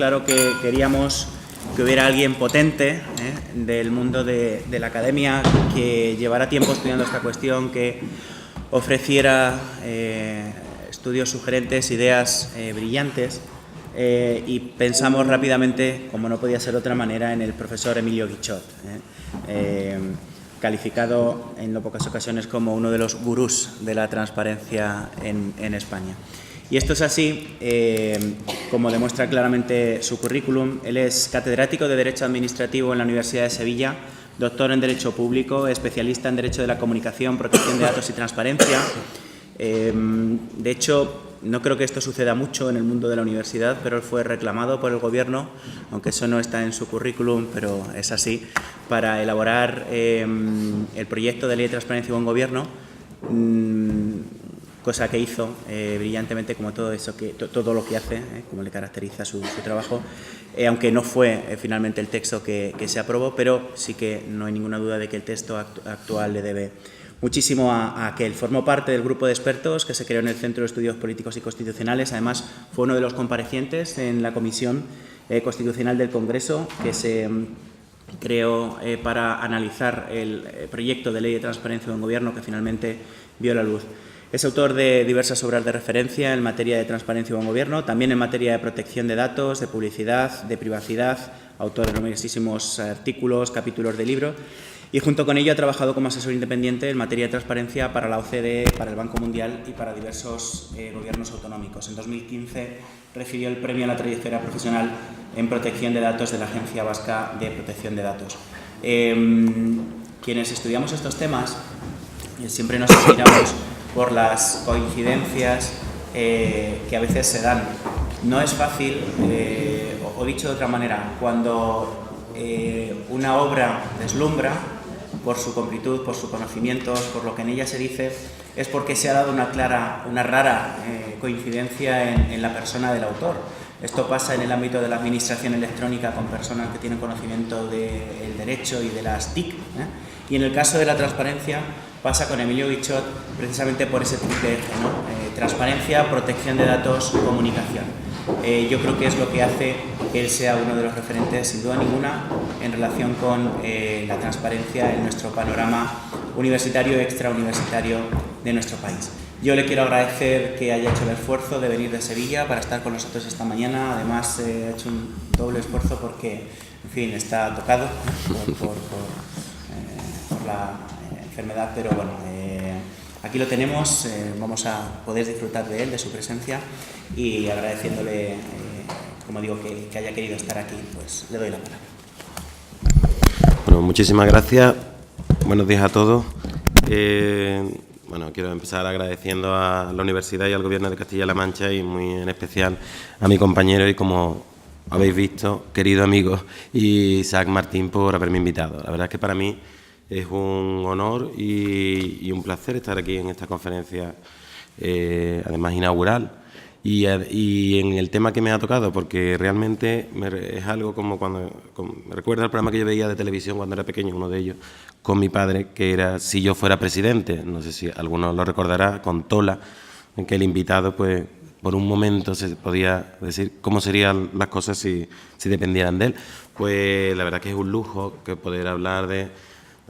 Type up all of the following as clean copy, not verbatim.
claro que queríamos que hubiera alguien potente del mundo de la academia que llevara tiempo estudiando esta cuestión, que ofreciera estudios sugerentes, ideas brillantes, y pensamos rápidamente, como no podía ser de otra manera, en el profesor Emilio Guichot, calificado en no pocas ocasiones como uno de los gurús de la transparencia en España. Y esto es así, como demuestra claramente su currículum. Él es catedrático de Derecho Administrativo en la Universidad de Sevilla, doctor en Derecho Público, especialista en Derecho de la Comunicación, Protección de Datos y Transparencia. De hecho, no creo que esto suceda mucho en el mundo de la universidad, pero él fue reclamado por el Gobierno, aunque eso no está en su currículum, pero es así, para elaborar el proyecto de Ley de Transparencia y Buen Gobierno, cosa que hizo brillantemente, como todo lo que hace, como le caracteriza su trabajo, aunque no fue finalmente el texto que se aprobó, pero sí que no hay ninguna duda de que el texto actual le debe muchísimo a aquel. Formó parte del grupo de expertos que se creó en el Centro de Estudios Políticos y Constitucionales. Además, fue uno de los comparecientes en la Comisión Constitucional del Congreso, que se creó para analizar el proyecto de Ley de Transparencia de un Gobierno, que finalmente vio la luz. Es autor de diversas obras de referencia en materia de transparencia y buen gobierno, también en materia de protección de datos, de publicidad, de privacidad, autor de numerosísimos artículos, capítulos de libros, y junto con ello ha trabajado como asesor independiente en materia de transparencia para la OCDE, para el Banco Mundial y para diversos gobiernos autonómicos. En 2015 recibió el premio a la trayectoria profesional en protección de datos de la Agencia Vasca de Protección de Datos. Quienes estudiamos estos temas siempre nos inspiramos por las coincidencias que a veces se dan. No es fácil, o dicho de otra manera, cuando una obra deslumbra por su completud, por sus conocimientos, por lo que en ella se dice, es porque se ha dado una rara coincidencia en la persona del autor. Esto pasa en el ámbito de la administración electrónica con personas que tienen conocimiento del derecho y de las TIC, y en el caso de la transparencia pasa con Emilio Guichot precisamente por ese triple eje, transparencia, protección de datos, comunicación. Yo creo que es lo que hace que él sea uno de los referentes, sin duda ninguna, en relación con la transparencia en nuestro panorama universitario y extrauniversitario de nuestro país. Yo le quiero agradecer que haya hecho el esfuerzo de venir de Sevilla para estar con nosotros esta mañana. Además, ha hecho un doble esfuerzo porque, en fin, está tocado por la enfermedad, pero bueno, aquí lo tenemos, vamos a poder disfrutar de él, de su presencia, y agradeciéndole, como digo, que haya querido estar aquí, pues le doy la palabra. Bueno, muchísimas gracias. Buenos días a todos. Bueno, quiero empezar agradeciendo a la Universidad y al Gobierno de Castilla-La Mancha y muy en especial a mi compañero y, como habéis visto, querido amigo Isaac Martín, por haberme invitado. La verdad es que para mí es un honor y un placer estar aquí en esta conferencia, además inaugural, y en el tema que me ha tocado, porque realmente es algo como cuando me recuerda al programa que yo veía de televisión cuando era pequeño, uno de ellos, con mi padre, que era Si yo fuera presidente. No sé si alguno lo recordará, con Tola, en que el invitado, pues, por un momento se podía decir cómo serían las cosas si dependieran de él. Pues la verdad que es un lujo que poder hablar de,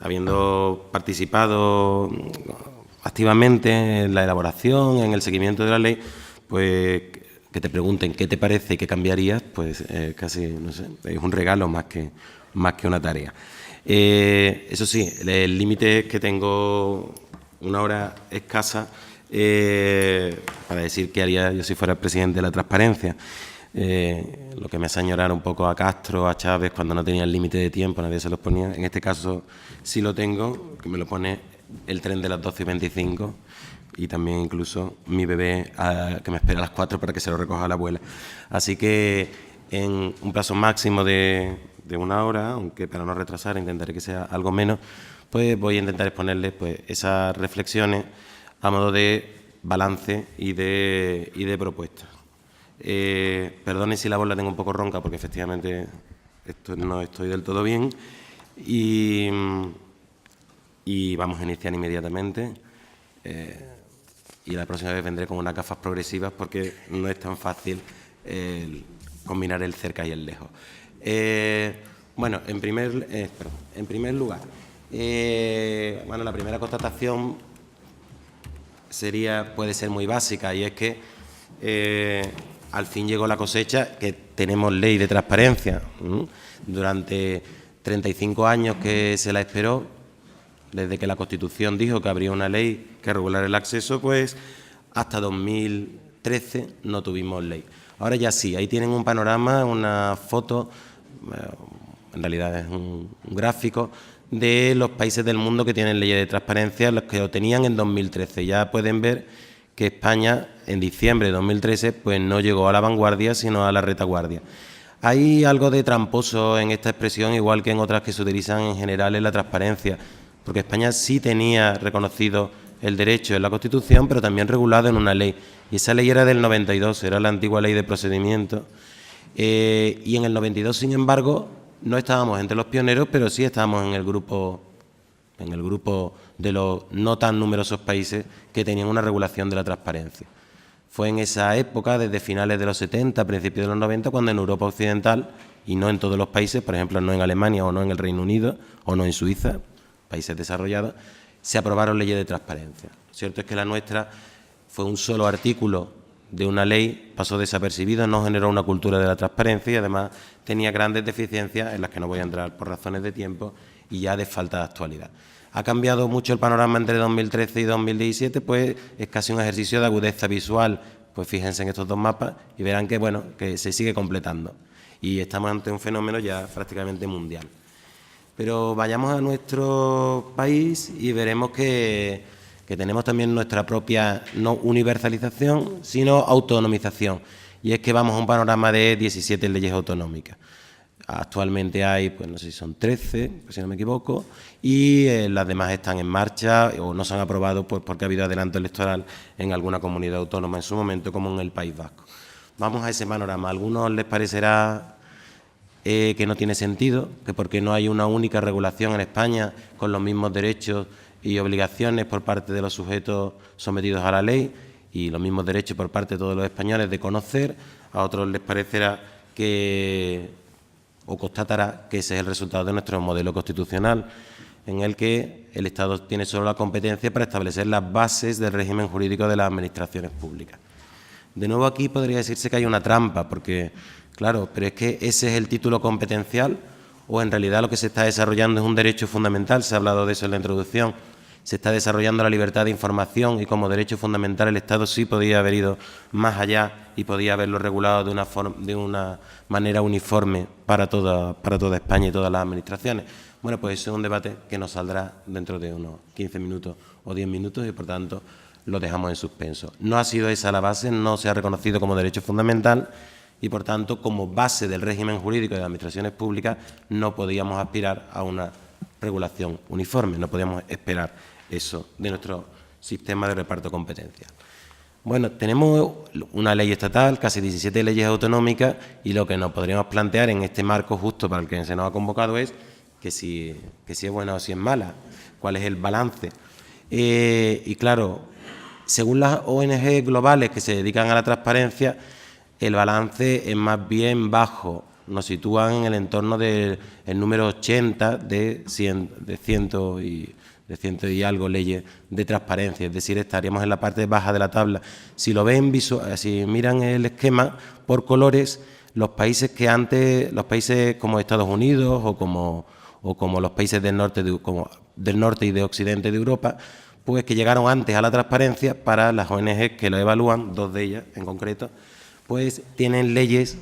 habiendo participado activamente en la elaboración, en el seguimiento de la ley, pues que te pregunten qué te parece y qué cambiarías, pues casi, no sé, es un regalo más que una tarea. Eso sí, el límite es que tengo una hora escasa para decir qué haría yo si fuera el presidente de la transparencia. Lo que me hace añorar un poco a Castro, a Chávez, cuando no tenía el límite de tiempo, nadie se los ponía. En este caso sí lo tengo, que me lo pone el tren de las 12:25 y también incluso mi bebé que me espera a las 4 para que se lo recoja la abuela. Así que en un plazo máximo de una hora, aunque para no retrasar intentaré que sea algo menos, pues voy a intentar exponerles pues esas reflexiones a modo de balance y de propuestas. Perdone si la voz la tengo un poco ronca, porque efectivamente no estoy del todo bien, y vamos a iniciar inmediatamente. Y la próxima vez vendré con unas gafas progresivas, porque no es tan fácil combinar el cerca y el lejos. Bueno, en primer lugar, bueno, la primera constatación puede ser muy básica, y es que al fin llegó la cosecha, que tenemos ley de transparencia. Durante 35 años que se la esperó, desde que la Constitución dijo que habría una ley que regulara el acceso, pues hasta 2013 no tuvimos ley. Ahora ya sí, ahí tienen un panorama, una foto, en realidad es un gráfico, de los países del mundo que tienen leyes de transparencia, los que lo tenían en 2013. Ya pueden ver que España, en diciembre de 2013, pues no llegó a la vanguardia, sino a la retaguardia. Hay algo de tramposo en esta expresión, igual que en otras que se utilizan en general en la transparencia, porque España sí tenía reconocido el derecho en la Constitución, pero también regulado en una ley. Y esa ley era del 92, era la antigua ley de procedimiento. Y en el 92, sin embargo, no estábamos entre los pioneros, pero sí estábamos en el grupo de los no tan numerosos países que tenían una regulación de la transparencia. Fue en esa época, desde finales de los 70, principios de los 90, cuando en Europa Occidental, y no en todos los países, por ejemplo, no en Alemania o no en el Reino Unido o no en Suiza, países desarrollados, se aprobaron leyes de transparencia. Lo cierto es que la nuestra fue un solo artículo de una ley, pasó desapercibido, no generó una cultura de la transparencia y además tenía grandes deficiencias en las que no voy a entrar por razones de tiempo y ya de falta de actualidad. Ha cambiado mucho el panorama entre 2013 y 2017, pues es casi un ejercicio de agudeza visual. Pues fíjense en estos dos mapas y verán que, bueno, que se sigue completando. Y estamos ante un fenómeno ya prácticamente mundial. Pero vayamos a nuestro país y veremos que tenemos también nuestra propia no universalización, sino autonomización. Y es que vamos a un panorama de 17 leyes autonómicas. Actualmente hay, pues no sé si son 13, si no me equivoco, y las demás están en marcha o no se han aprobado pues porque ha habido adelanto electoral en alguna comunidad autónoma en su momento, como en el País Vasco. Vamos a ese panorama. A algunos les parecerá que no tiene sentido, que porque no hay una única regulación en España con los mismos derechos y obligaciones por parte de los sujetos sometidos a la ley y los mismos derechos por parte de todos los españoles de conocer. A otros les parecerá o constatará que ese es el resultado de nuestro modelo constitucional, en el que el Estado tiene solo la competencia para establecer las bases del régimen jurídico de las administraciones públicas. De nuevo, aquí podría decirse que hay una trampa, porque, claro, pero es que ese es el título competencial, o en realidad lo que se está desarrollando es un derecho fundamental. Se ha hablado de eso en la introducción. Se está desarrollando la libertad de información y como derecho fundamental el Estado sí podía haber ido más allá y podía haberlo regulado de una manera uniforme para toda España y todas las administraciones. Bueno, pues eso es un debate que nos saldrá dentro de unos 15 minutos o 10 minutos y, por tanto, lo dejamos en suspenso. No ha sido esa la base, no se ha reconocido como derecho fundamental y, por tanto, como base del régimen jurídico de las administraciones públicas no podíamos aspirar a una regulación uniforme, no podíamos esperar eso de nuestro sistema de reparto competencial. Bueno, tenemos una ley estatal, casi 17 leyes autonómicas, y lo que nos podríamos plantear en este marco justo para el que se nos ha convocado es que si es buena o si es mala, cuál es el balance. Y claro, según las ONG globales que se dedican a la transparencia, el balance es más bien bajo. Nos sitúan en el entorno del número 80 de ciento y algo leyes de transparencia, es decir, estaríamos en la parte baja de la tabla. Si lo ven si miran el esquema por colores, los países como Estados Unidos o como los países del norte y de occidente de Europa, pues que llegaron antes a la transparencia, para las ONG que lo evalúan, dos de ellas en concreto, pues tienen leyes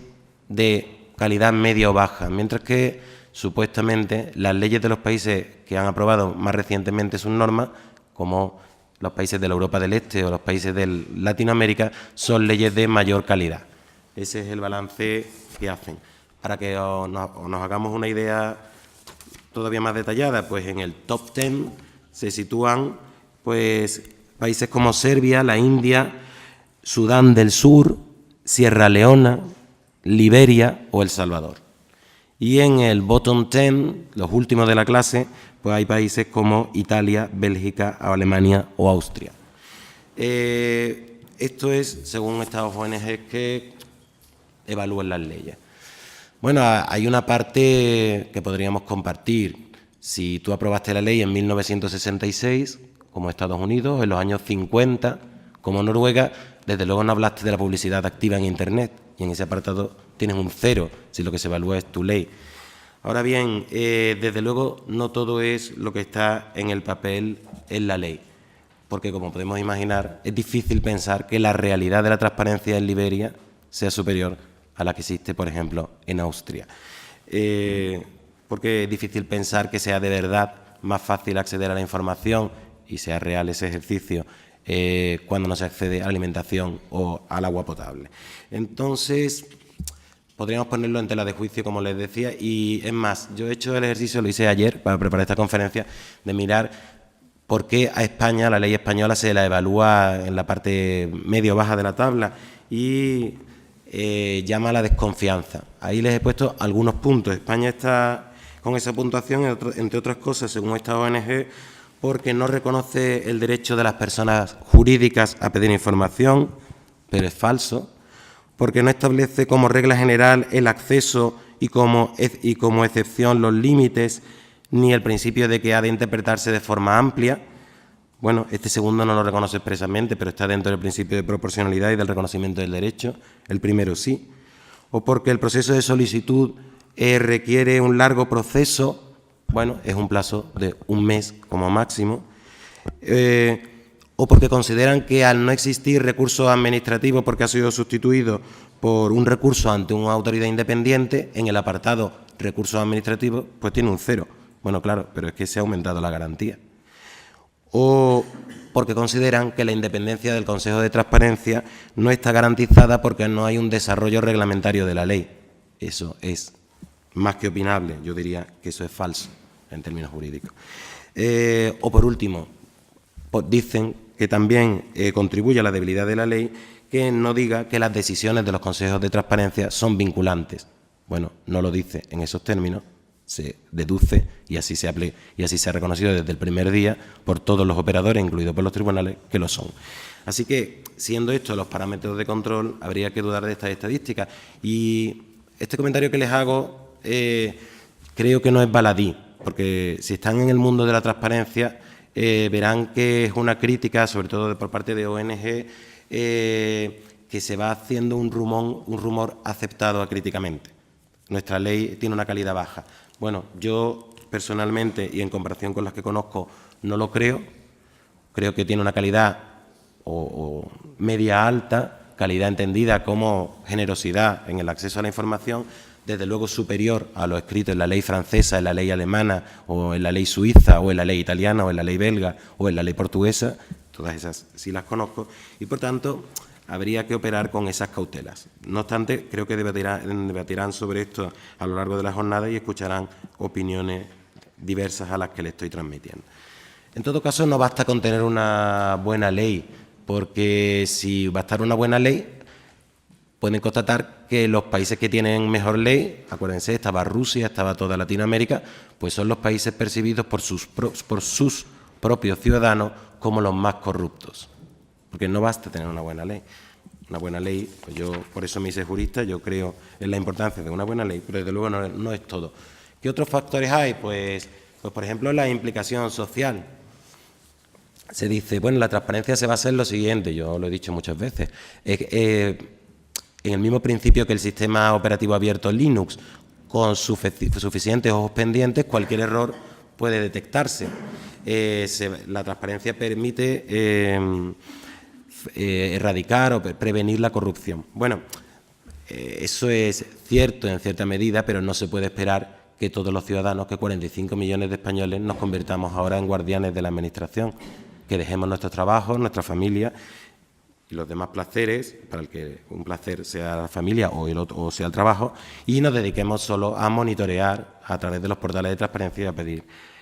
de calidad media o baja, mientras que supuestamente las leyes de los países que han aprobado más recientemente sus normas, como los países de la Europa del Este o los países de Latinoamérica, son leyes de mayor calidad. Ese es el balance que hacen. Para que nos hagamos una idea todavía más detallada, pues en el top 10 se sitúan pues países como Serbia, la India, Sudán del Sur, Sierra Leona, Liberia o El Salvador. Y en el bottom 10, los últimos de la clase, pues hay países como Italia, Bélgica, Alemania o Austria. Esto es según estas ONG que evalúen las leyes. Bueno, hay una parte que podríamos compartir. Si tú aprobaste la ley en 1966, como Estados Unidos, en los años 50, como Noruega, desde luego no hablaste de la publicidad activa en Internet, y en ese apartado tienes un 0, si lo que se evalúa es tu ley. Ahora bien, desde luego no todo es lo que está en el papel en la ley, porque como podemos imaginar, es difícil pensar que la realidad de la transparencia en Liberia sea superior a la que existe, por ejemplo, en Austria. Porque es difícil pensar que sea de verdad más fácil acceder a la información y sea real ese ejercicio cuando no se accede a la alimentación o al agua potable. Entonces, podríamos ponerlo en tela de juicio, como les decía, y es más, yo he hecho el ejercicio, lo hice ayer para preparar esta conferencia, de mirar por qué a España, la ley española, se la evalúa en la parte medio-baja de la tabla y llama a la desconfianza. Ahí les he puesto algunos puntos. España está con esa puntuación, entre otras cosas, según esta ONG, porque no reconoce el derecho de las personas jurídicas a pedir información, pero es falso, porque no establece como regla general el acceso y como excepción los límites, ni el principio de que ha de interpretarse de forma amplia. Bueno, este segundo no lo reconoce expresamente, pero está dentro del principio de proporcionalidad y del reconocimiento del derecho. El primero sí. O porque el proceso de solicitud requiere un largo proceso. Bueno, es un plazo de un mes como máximo. O porque consideran que al no existir recurso administrativo porque ha sido sustituido por un recurso ante una autoridad independiente, en el apartado recursos administrativos, pues tiene un 0. Bueno, claro, pero es que se ha aumentado la garantía. O porque consideran que la independencia del Consejo de Transparencia no está garantizada porque no hay un desarrollo reglamentario de la ley. Eso es más que opinable, yo diría que eso es falso en términos jurídicos. O por último, pues dicen que también contribuye a la debilidad de la ley que no diga que las decisiones de los consejos de transparencia son vinculantes. Bueno, no lo dice en esos términos, se deduce y así se ha reconocido desde el primer día por todos los operadores, incluidos por los tribunales, que lo son. Así que, siendo estos los parámetros de control, habría que dudar de estas estadísticas. Y este comentario que les hago creo que no es baladí, porque si están en el mundo de la transparencia verán que es una crítica, sobre todo por parte de ONG, que se va haciendo un rumor aceptado acríticamente. Nuestra ley tiene una calidad baja. Bueno, yo personalmente y en comparación con las que conozco no lo creo. Creo que tiene una calidad o media alta, calidad entendida como generosidad en el acceso a la información, desde luego superior a lo escrito en la ley francesa, en la ley alemana o en la ley suiza o en la ley italiana o en la ley belga o en la ley portuguesa. Todas esas sí las conozco y, por tanto, habría que operar con esas cautelas. No obstante, creo que debatirán sobre esto a lo largo de la jornada y escucharán opiniones diversas a las que le estoy transmitiendo. En todo caso, no basta con tener una buena ley, porque si bastar una buena ley, pueden constatar que los países que tienen mejor ley, acuérdense, estaba Rusia, estaba toda Latinoamérica, pues son los países percibidos por sus propios ciudadanos como los más corruptos. Porque no basta tener una buena ley. Una buena ley, pues yo por eso me hice jurista, yo creo en la importancia de una buena ley, pero desde luego no es todo. ¿Qué otros factores hay? Pues por ejemplo, la implicación social. Se dice, bueno, la transparencia se basa en lo siguiente, yo lo he dicho muchas veces, en el mismo principio que el sistema operativo abierto Linux, con suficientes ojos pendientes, cualquier error puede detectarse. La transparencia permite erradicar o prevenir la corrupción. Bueno, eso es cierto en cierta medida, pero no se puede esperar que todos los ciudadanos, que 45 millones de españoles, nos convirtamos ahora en guardianes de la administración, que dejemos nuestros trabajos, nuestra familia y los demás placeres, para el que un placer sea la familia o sea el trabajo, y nos dediquemos solo a monitorear a través de los portales de transparencia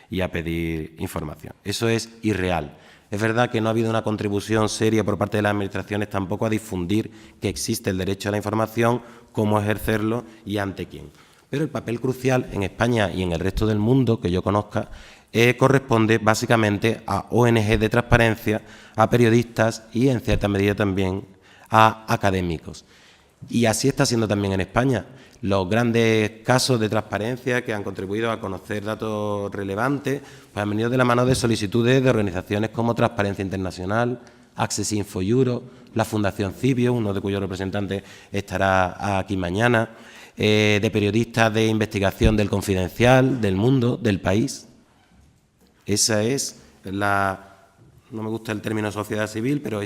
y a pedir información. Eso es irreal. Es verdad que no ha habido una contribución seria por parte de las administraciones tampoco a difundir que existe el derecho a la información, cómo ejercerlo y ante quién. Pero el papel crucial en España y en el resto del mundo que yo conozca corresponde básicamente a ONG de transparencia, a periodistas y en cierta medida también a académicos. Y así está siendo también en España. Los grandes casos de transparencia que han contribuido a conocer datos relevantes pues han venido de la mano de solicitudes de organizaciones como Transparencia Internacional, Access Info Europe, la Fundación Cibio, uno de cuyos representantes estará aquí mañana, de periodistas de investigación del Confidencial, del Mundo, del País. Esa es no me gusta el término sociedad civil, pero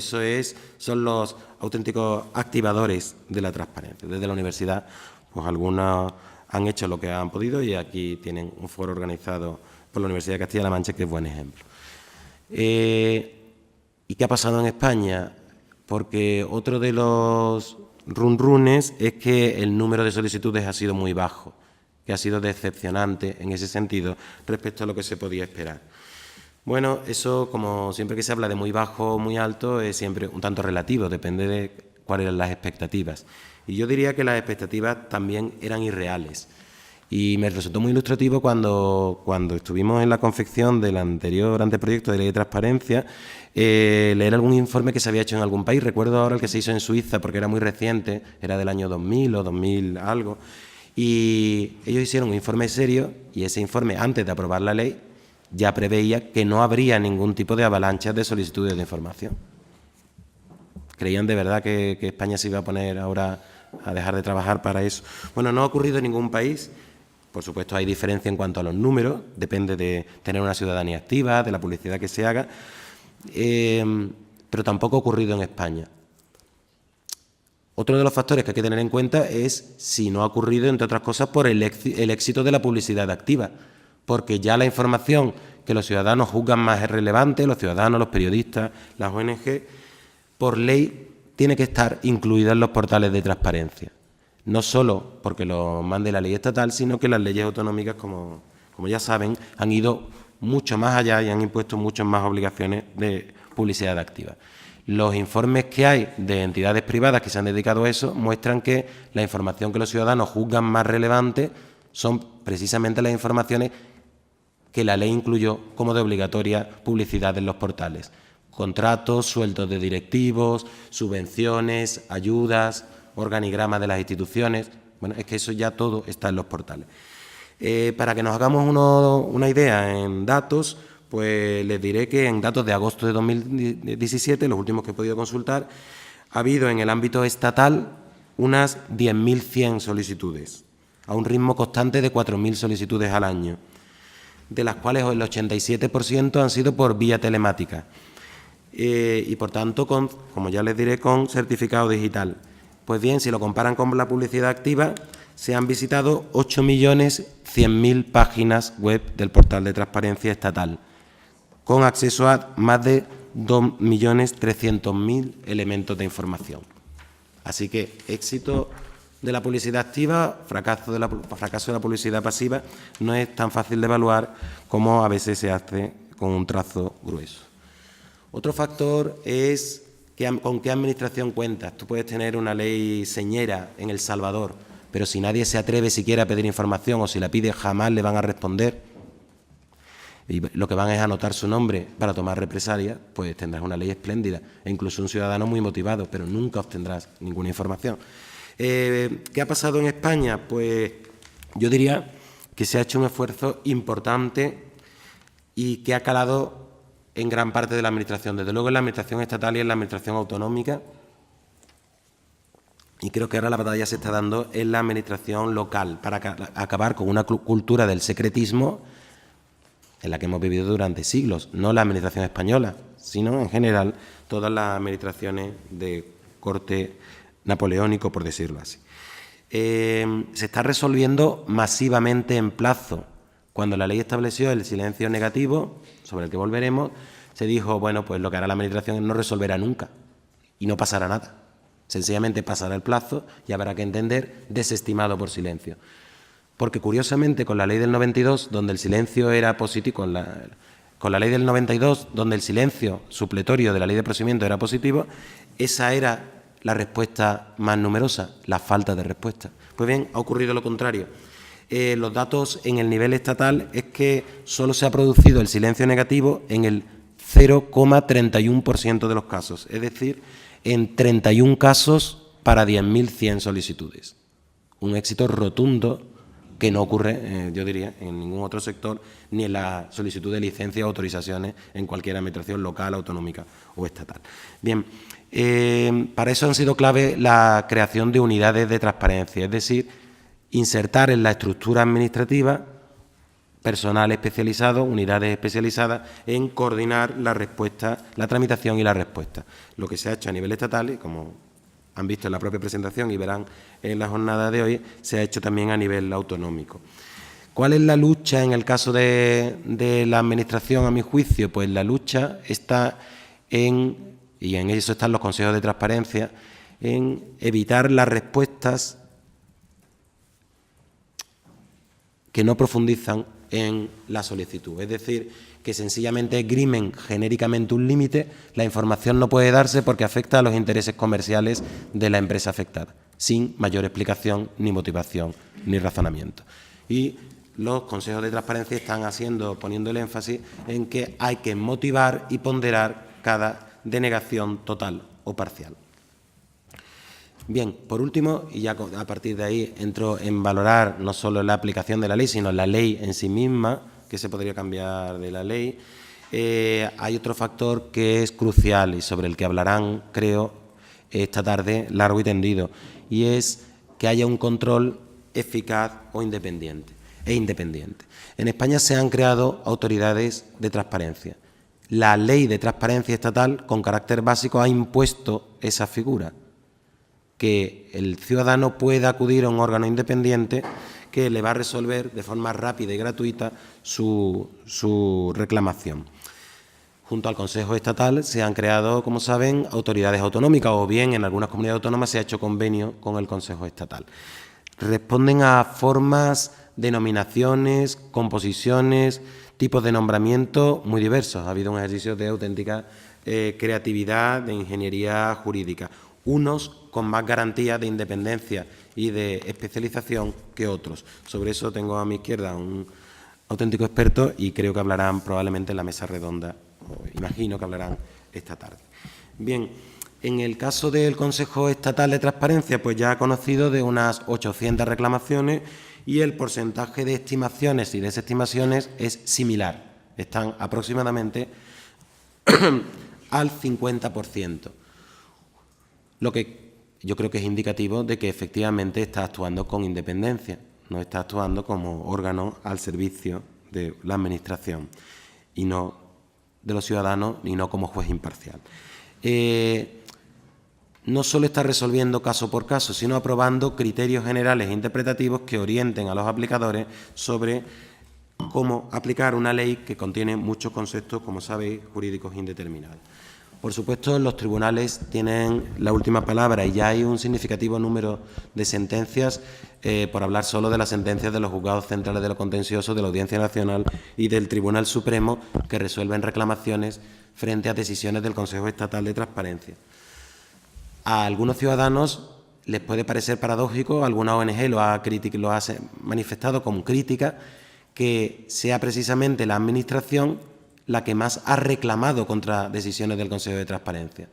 son los auténticos activadores de la transparencia. Desde la universidad, pues algunos han hecho lo que han podido y aquí tienen un foro organizado por la Universidad de Castilla-La Mancha que es buen ejemplo. ¿Y qué ha pasado en España? Porque otro de los runrunes es que el número de solicitudes ha sido muy bajo, que ha sido decepcionante en ese sentido respecto a lo que se podía esperar. Bueno, eso, como siempre que se habla de muy bajo o muy alto, es siempre un tanto relativo, depende de cuáles eran las expectativas. Y yo diría que las expectativas también eran irreales. Y me resultó muy ilustrativo cuando estuvimos en la confección del anterior anteproyecto de ley de transparencia, leer algún informe que se había hecho en algún país. Recuerdo ahora el que se hizo en Suiza, porque era muy reciente, era del año 2000 o 2000 algo, y ellos hicieron un informe serio, y ese informe, antes de aprobar la ley, ya preveía que no habría ningún tipo de avalanchas de solicitudes de información. ¿Creían de verdad que España se iba a poner ahora a dejar de trabajar para eso? Bueno, no ha ocurrido en ningún país. Por supuesto, hay diferencia en cuanto a los números, depende de tener una ciudadanía activa, de la publicidad que se haga, pero tampoco ha ocurrido en España. Otro de los factores que hay que tener en cuenta es si no ha ocurrido, entre otras cosas, por el éxito de la publicidad activa, porque ya la información que los ciudadanos juzgan más es relevante, los ciudadanos, los periodistas, las ONG, por ley tiene que estar incluida en los portales de transparencia. No solo porque lo mande la ley estatal, sino que las leyes autonómicas, como ya saben, han ido mucho más allá y han impuesto muchas más obligaciones de publicidad activa. Los informes que hay de entidades privadas que se han dedicado a eso muestran que la información que los ciudadanos juzgan más relevante son precisamente las informaciones que la ley incluyó como de obligatoria publicidad en los portales. Contratos, sueldos de directivos, subvenciones, ayudas, organigramas de las instituciones. Bueno, es que eso ya todo está en los portales. Para que nos hagamos una idea en datos, pues les diré que en datos de agosto de 2017, los últimos que he podido consultar, ha habido en el ámbito estatal unas 10.100 solicitudes, a un ritmo constante de 4.000 solicitudes al año, de las cuales el 87% han sido por vía telemática y, por tanto, como ya les diré, con certificado digital. Pues bien, si lo comparan con la publicidad activa, se han visitado 8.100.000 páginas web del portal de transparencia estatal, con acceso a más de 2.300.000 elementos de información. Así que éxito de la publicidad activa, fracaso de la publicidad pasiva, no es tan fácil de evaluar como a veces se hace con un trazo grueso. Otro factor es con qué administración cuentas. Tú puedes tener una ley señera en El Salvador, pero si nadie se atreve siquiera a pedir información o si la pide jamás le van a responder y lo que van es anotar su nombre para tomar represalias, pues tendrás una ley espléndida e incluso un ciudadano muy motivado, pero nunca obtendrás ninguna información. ¿Qué ha pasado en España? Pues yo diría que se ha hecho un esfuerzo importante y que ha calado en gran parte de la Administración, desde luego en la Administración estatal y en la Administración autonómica, y creo que ahora la batalla se está dando en la Administración local para acabar con una cultura del secretismo en la que hemos vivido durante siglos, no la Administración española, sino en general todas las administraciones de corte napoleónico, por decirlo así. Se está resolviendo masivamente en plazo. Cuando la ley estableció el silencio negativo, sobre el que volveremos, se dijo, bueno, pues lo que hará la Administración no resolverá nunca y no pasará nada. Sencillamente pasará el plazo y habrá que entender desestimado por silencio. Porque curiosamente con la ley del 92, donde el silencio era positivo, con la ley del 92, donde el silencio supletorio de la ley de procedimiento era positivo, esa era la respuesta más numerosa, la falta de respuesta. Pues bien, ha ocurrido lo contrario. Los datos en el nivel estatal es que solo se ha producido el silencio negativo en el 0,31% de los casos, es decir, en 31 casos para 10.100 solicitudes. Un éxito rotundo que no ocurre, yo diría, en ningún otro sector, ni en la solicitud de licencias o autorizaciones en cualquier administración local, autonómica o estatal. Bien, para eso han sido clave la creación de unidades de transparencia, es decir, insertar en la estructura administrativa personal especializado, unidades especializadas en coordinar la respuesta, la tramitación y la respuesta. Lo que se ha hecho a nivel estatal, y como han visto en la propia presentación y verán en la jornada de hoy, se ha hecho también a nivel autonómico. ¿Cuál es la lucha en el caso de la Administración, a mi juicio? Pues la lucha está y en eso están los consejos de transparencia, en evitar las respuestas que no profundizan en la solicitud, es decir, que sencillamente esgrimen genéricamente un límite, la información no puede darse porque afecta a los intereses comerciales de la empresa afectada, sin mayor explicación, ni motivación, ni razonamiento. Y los consejos de transparencia están poniendo el énfasis en que hay que motivar y ponderar cada denegación total o parcial. Bien, por último, y ya a partir de ahí entro en valorar no solo la aplicación de la ley, sino la ley en sí misma, que se podría cambiar de la ley. Hay otro factor que es crucial y sobre el que hablarán, creo, esta tarde largo y tendido, y es que haya un control eficaz e independiente. En España se han creado autoridades de transparencia. La ley de transparencia estatal, con carácter básico, ha impuesto esa figura, que el ciudadano pueda acudir a un órgano independiente que le va a resolver de forma rápida y gratuita su reclamación. Junto al Consejo Estatal se han creado, como saben, autoridades autonómicas, o bien en algunas comunidades autónomas se ha hecho convenio con el Consejo Estatal. Responden a formas, denominaciones, composiciones, tipos de nombramiento muy diversos. Ha habido un ejercicio de auténtica creatividad, de ingeniería jurídica. Unos con más garantías de independencia y de especialización que otros. Sobre eso tengo a mi izquierda un auténtico experto y creo que hablarán probablemente en la mesa redonda, o imagino que hablarán esta tarde. Bien, en el caso del Consejo Estatal de Transparencia, pues ya ha conocido de unas 800 reclamaciones y el porcentaje de estimaciones y desestimaciones es similar. Están aproximadamente al 50%. Lo que yo creo que es indicativo de que efectivamente está actuando con independencia, no está actuando como órgano al servicio de la Administración y no de los ciudadanos y no como juez imparcial. No solo está resolviendo caso por caso, sino aprobando criterios generales e interpretativos que orienten a los aplicadores sobre cómo aplicar una ley que contiene muchos conceptos, como sabéis, jurídicos indeterminados. Por supuesto, los tribunales tienen la última palabra y ya hay un significativo número de sentencias, por hablar solo de las sentencias de los juzgados centrales de lo contencioso, de la Audiencia Nacional y del Tribunal Supremo, que resuelven reclamaciones frente a decisiones del Consejo Estatal de Transparencia. A algunos ciudadanos les puede parecer paradójico, alguna ONG lo ha manifestado como crítica, que sea precisamente la Administración la que más ha reclamado contra decisiones del Consejo de Transparencia.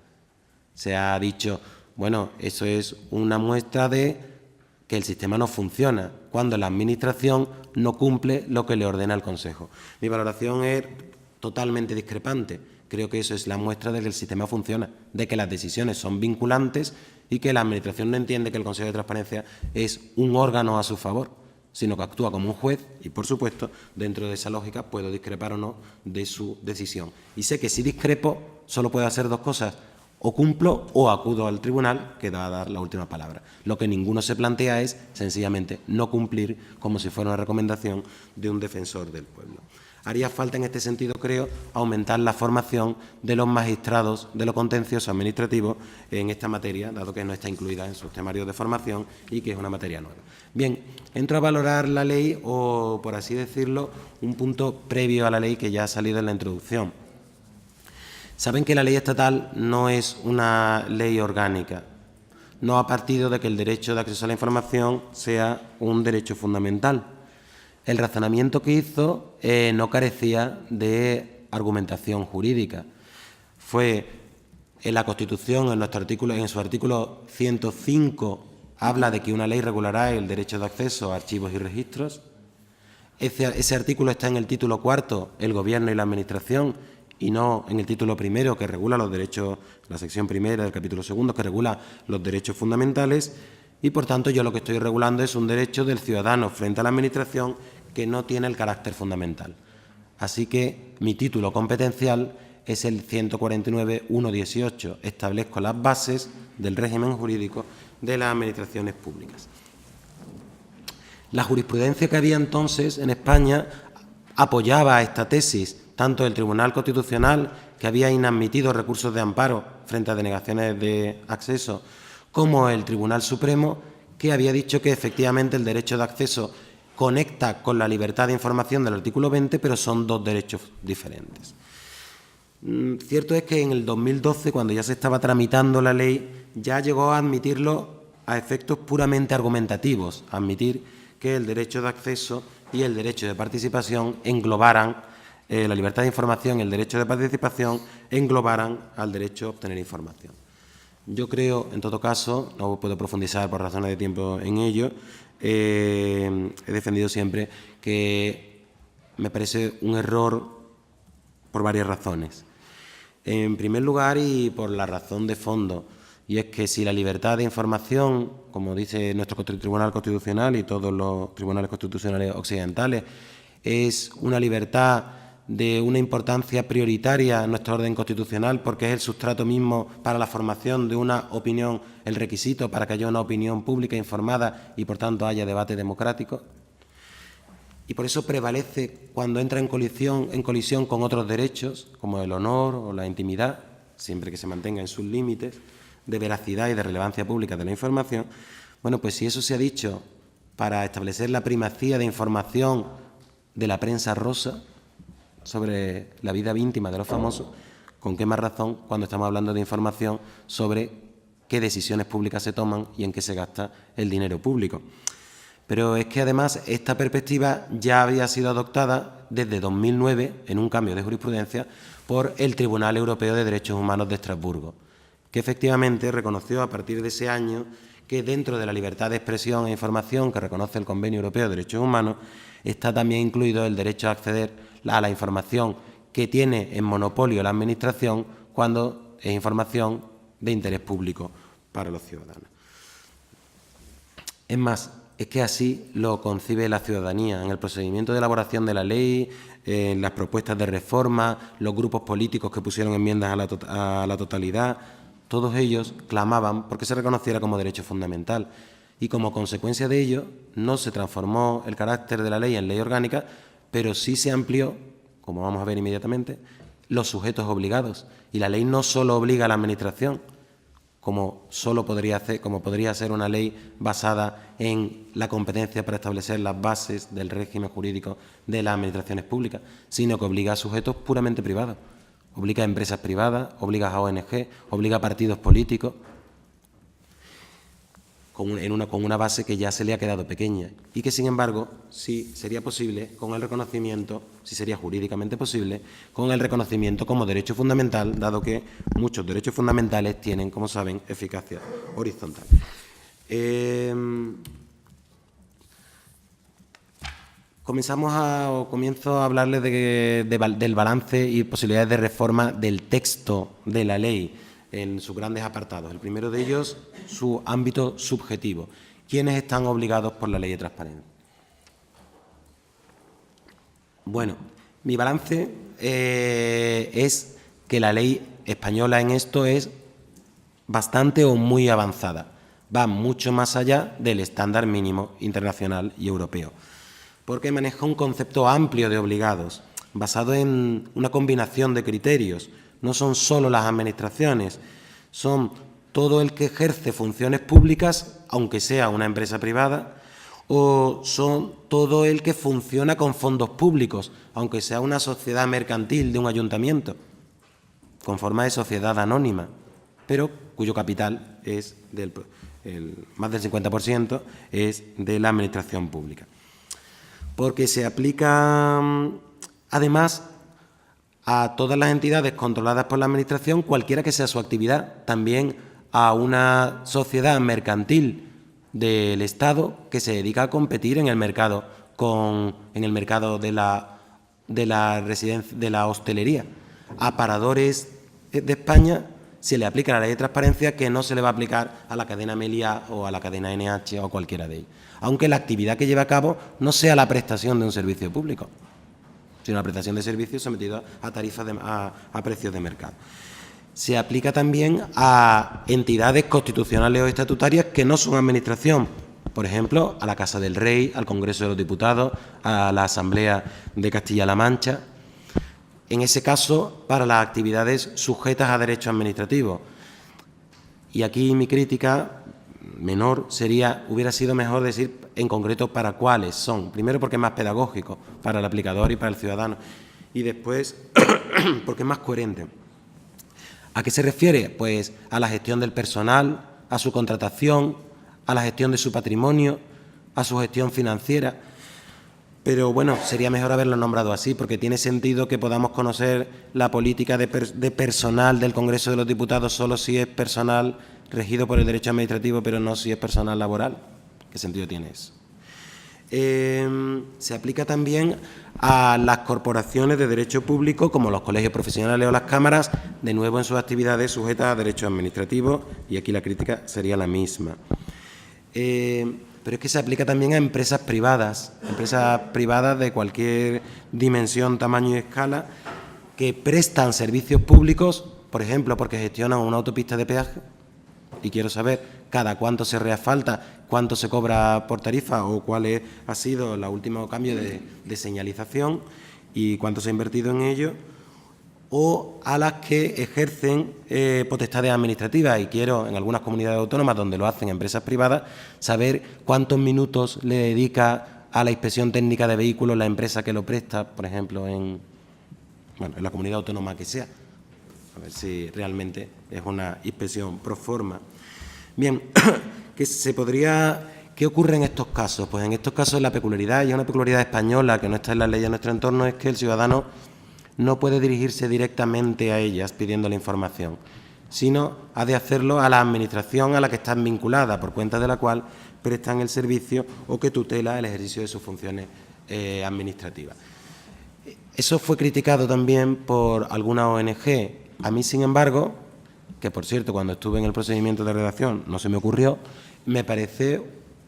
Se ha dicho, bueno, eso es una muestra de que el sistema no funciona, cuando la Administración no cumple lo que le ordena el Consejo. Mi valoración es totalmente discrepante. Creo que eso es la muestra de que el sistema funciona, de que las decisiones son vinculantes y que la Administración no entiende que el Consejo de Transparencia es un órgano a su favor, sino que actúa como un juez y, por supuesto, dentro de esa lógica puedo discrepar o no de su decisión. Y sé que si discrepo solo puedo hacer dos cosas, o cumplo o acudo al tribunal, que va a dar la última palabra. Lo que ninguno se plantea es, sencillamente, no cumplir como si fuera una recomendación de un defensor del pueblo. Haría falta, en este sentido, creo, aumentar la formación de los magistrados de lo contencioso administrativo en esta materia, dado que no está incluida en sus temarios de formación y que es una materia nueva. Bien, entro a valorar la ley o, por así decirlo, un punto previo a la ley que ya ha salido en la introducción. Saben que la ley estatal no es una ley orgánica, no ha partido de que el derecho de acceso a la información sea un derecho fundamental. El razonamiento que hizo no carecía de argumentación jurídica. Fue En la Constitución, en su artículo 105, habla de que una ley regulará el derecho de acceso a archivos y registros. Ese artículo está en el título cuarto, el Gobierno y la Administración, y no en el título primero, que regula los derechos, la sección primera del capítulo segundo, que regula los derechos fundamentales, y por tanto yo lo que estoy regulando es un derecho del ciudadano frente a la Administración que no tiene el carácter fundamental. Así que mi título competencial es el 149.1.18. Establezco las bases del régimen jurídico de las administraciones públicas. La jurisprudencia que había entonces en España apoyaba esta tesis, tanto el Tribunal Constitucional, que había inadmitido recursos de amparo frente a denegaciones de acceso, como el Tribunal Supremo, que había dicho que efectivamente el derecho de acceso conecta con la libertad de información del artículo 20, pero son dos derechos diferentes. Cierto es que en el 2012, cuando ya se estaba tramitando la ley, ya llegó a admitirlo a efectos puramente argumentativos, a admitir que el derecho de acceso y el derecho de participación englobaran la libertad de información y el derecho de participación englobaran al derecho a obtener información. Yo creo, en todo caso, no puedo profundizar por razones de tiempo en ello, he defendido siempre que me parece un error por varias razones. En primer lugar, y por la razón de fondo, y es que si la libertad de información, como dice nuestro Tribunal Constitucional y todos los tribunales constitucionales occidentales, es una libertad de una importancia prioritaria en nuestro orden constitucional porque es el sustrato mismo para la formación de una opinión, el requisito para que haya una opinión pública informada y, por tanto, haya debate democrático. Y por eso prevalece cuando entra en colisión con otros derechos, como el honor o la intimidad, siempre que se mantenga en sus límites de veracidad y de relevancia pública de la información. Bueno, pues si eso se ha dicho para establecer la primacía de información de la prensa rosa sobre la vida íntima de los famosos, ¿con qué más razón cuando estamos hablando de información sobre qué decisiones públicas se toman y en qué se gasta el dinero público? Pero es que además esta perspectiva ya había sido adoptada desde 2009 en un cambio de jurisprudencia por el Tribunal Europeo de Derechos Humanos de Estrasburgo, que efectivamente reconoció a partir de ese año que dentro de la libertad de expresión e información que reconoce el Convenio Europeo de Derechos Humanos está también incluido el derecho a acceder a la información que tiene en monopolio la Administración cuando es información de interés público para los ciudadanos. Es más, es que así lo concibe la ciudadanía. En el procedimiento de elaboración de la ley, en las propuestas de reforma, los grupos políticos que pusieron enmiendas a la totalidad, todos ellos clamaban porque se reconociera como derecho fundamental. Y como consecuencia de ello, no se transformó el carácter de la ley en ley orgánica, pero sí se amplió, como vamos a ver inmediatamente, los sujetos obligados. Y la ley no solo obliga a la Administración, como podría ser una ley basada en la competencia para establecer las bases del régimen jurídico de las administraciones públicas, sino que obliga a sujetos puramente privados, obliga a empresas privadas, obliga a ONG, obliga a partidos políticos, con una base que ya se le ha quedado pequeña y que, sin embargo, sí sería posible con el reconocimiento, sí sería jurídicamente posible, con el reconocimiento como derecho fundamental, dado que muchos derechos fundamentales tienen, como saben, eficacia horizontal. Comienzo a hablarles del balance y posibilidades de reforma del texto de la ley en sus grandes apartados. El primero de ellos, su ámbito subjetivo. ¿Quiénes están obligados por la ley de transparencia? Bueno, mi balance es que la ley española en esto es bastante o muy avanzada. Va mucho más allá del estándar mínimo internacional y europeo, porque maneja un concepto amplio de obligados, basado en una combinación de criterios. No son solo las administraciones, son todo el que ejerce funciones públicas, aunque sea una empresa privada, o son todo el que funciona con fondos públicos, aunque sea una sociedad mercantil de un ayuntamiento, con forma de sociedad anónima, pero cuyo capital es más del 50% es de la administración pública. Porque se aplica, además, a todas las entidades controladas por la Administración, cualquiera que sea su actividad, también a una sociedad mercantil del Estado que se dedica a competir en el mercado de la hostelería. A paradores de España se le aplica la ley de transparencia que no se le va a aplicar a la cadena Meliá o a la cadena NH o cualquiera de ellas, aunque la actividad que lleva a cabo no sea la prestación de un servicio público, sino la prestación de servicios sometidos a tarifas a precios de mercado. Se aplica también a entidades constitucionales o estatutarias que no son administración, por ejemplo, a la Casa del Rey, al Congreso de los Diputados, a la Asamblea de Castilla-La Mancha. En ese caso, para las actividades sujetas a derechos administrativos. Y aquí mi crítica menor hubiera sido mejor decir en concreto para cuáles son. Primero, porque es más pedagógico para el aplicador y para el ciudadano. Y después, porque es más coherente. ¿A qué se refiere? Pues a la gestión del personal, a su contratación, a la gestión de su patrimonio, a su gestión financiera. Pero bueno, sería mejor haberlo nombrado así, porque tiene sentido que podamos conocer la política de personal del Congreso de los Diputados solo si es personal regido por el derecho administrativo, pero no si es personal laboral. ¿Qué sentido tiene eso? Se aplica también a las corporaciones de derecho público, como los colegios profesionales o las cámaras, de nuevo en sus actividades sujetas a derechos administrativos, y aquí la crítica sería la misma. Pero es que se aplica también a empresas privadas de cualquier dimensión, tamaño y escala, que prestan servicios públicos, por ejemplo, porque gestionan una autopista de peaje, y quiero saber cada cuánto se reasfalta, cuánto se cobra por tarifa o cuál ha sido el último cambio de señalización y cuánto se ha invertido en ello, o a las que ejercen potestades administrativas, y quiero, en algunas comunidades autónomas donde lo hacen empresas privadas, saber cuántos minutos le dedica a la inspección técnica de vehículos la empresa que lo presta, por ejemplo, en la comunidad autónoma que sea, a ver si realmente es una inspección pro forma. Bien, ¿qué ocurre en estos casos? Pues en estos casos la peculiaridad, y es una peculiaridad española que no está en las leyes de nuestro entorno, es que el ciudadano no puede dirigirse directamente a ellas pidiendo la información, sino ha de hacerlo a la administración a la que están vinculadas, por cuenta de la cual prestan el servicio o que tutela el ejercicio de sus funciones administrativas. Eso fue criticado también por alguna ONG. A mí, sin embargo, que por cierto, cuando estuve en el procedimiento de redacción no se me ocurrió, me parece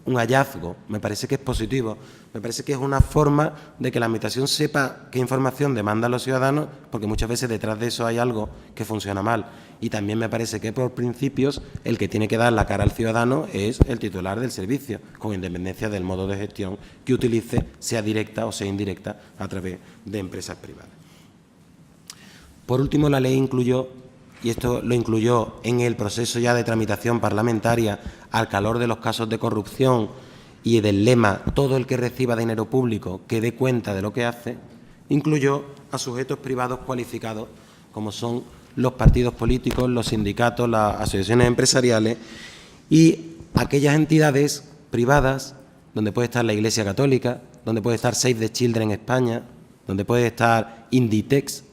un hallazgo, me parece que es positivo, me parece que es una forma de que la Administración sepa qué información demandan los ciudadanos, porque muchas veces detrás de eso hay algo que funciona mal. Y también me parece que por principios el que tiene que dar la cara al ciudadano es el titular del servicio, con independencia del modo de gestión que utilice, sea directa o sea indirecta, a través de empresas privadas. Por último, la ley incluyó, y esto lo incluyó en el proceso ya de tramitación parlamentaria, al calor de los casos de corrupción y del lema todo el que reciba dinero público que dé cuenta de lo que hace, incluyó a sujetos privados cualificados como son los partidos políticos, los sindicatos, las asociaciones empresariales y aquellas entidades privadas donde puede estar la Iglesia Católica, donde puede estar Save the Children España, donde puede estar Inditex,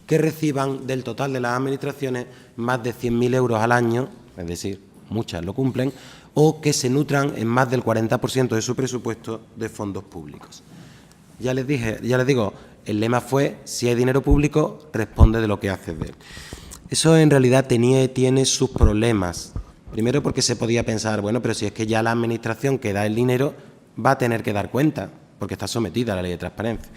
que reciban del total de las administraciones más de 100.000 euros al año, es decir, muchas lo cumplen, o que se nutran en más del 40% de su presupuesto de fondos públicos. Ya les digo, el lema fue, si hay dinero público, responde de lo que haces de él. Eso en realidad tenía y tiene sus problemas. Primero porque se podía pensar, bueno, pero si es que ya la administración que da el dinero va a tener que dar cuenta, porque está sometida a la ley de transparencia.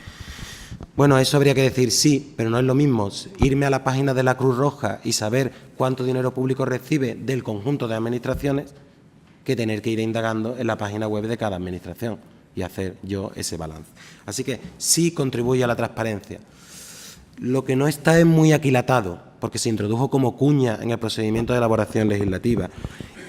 Bueno, eso habría que decir sí, pero no es lo mismo irme a la página de la Cruz Roja y saber cuánto dinero público recibe del conjunto de administraciones que tener que ir indagando en la página web de cada administración y hacer yo ese balance. Así que sí contribuye a la transparencia. Lo que no está es muy aquilatado, porque se introdujo como cuña en el procedimiento de elaboración legislativa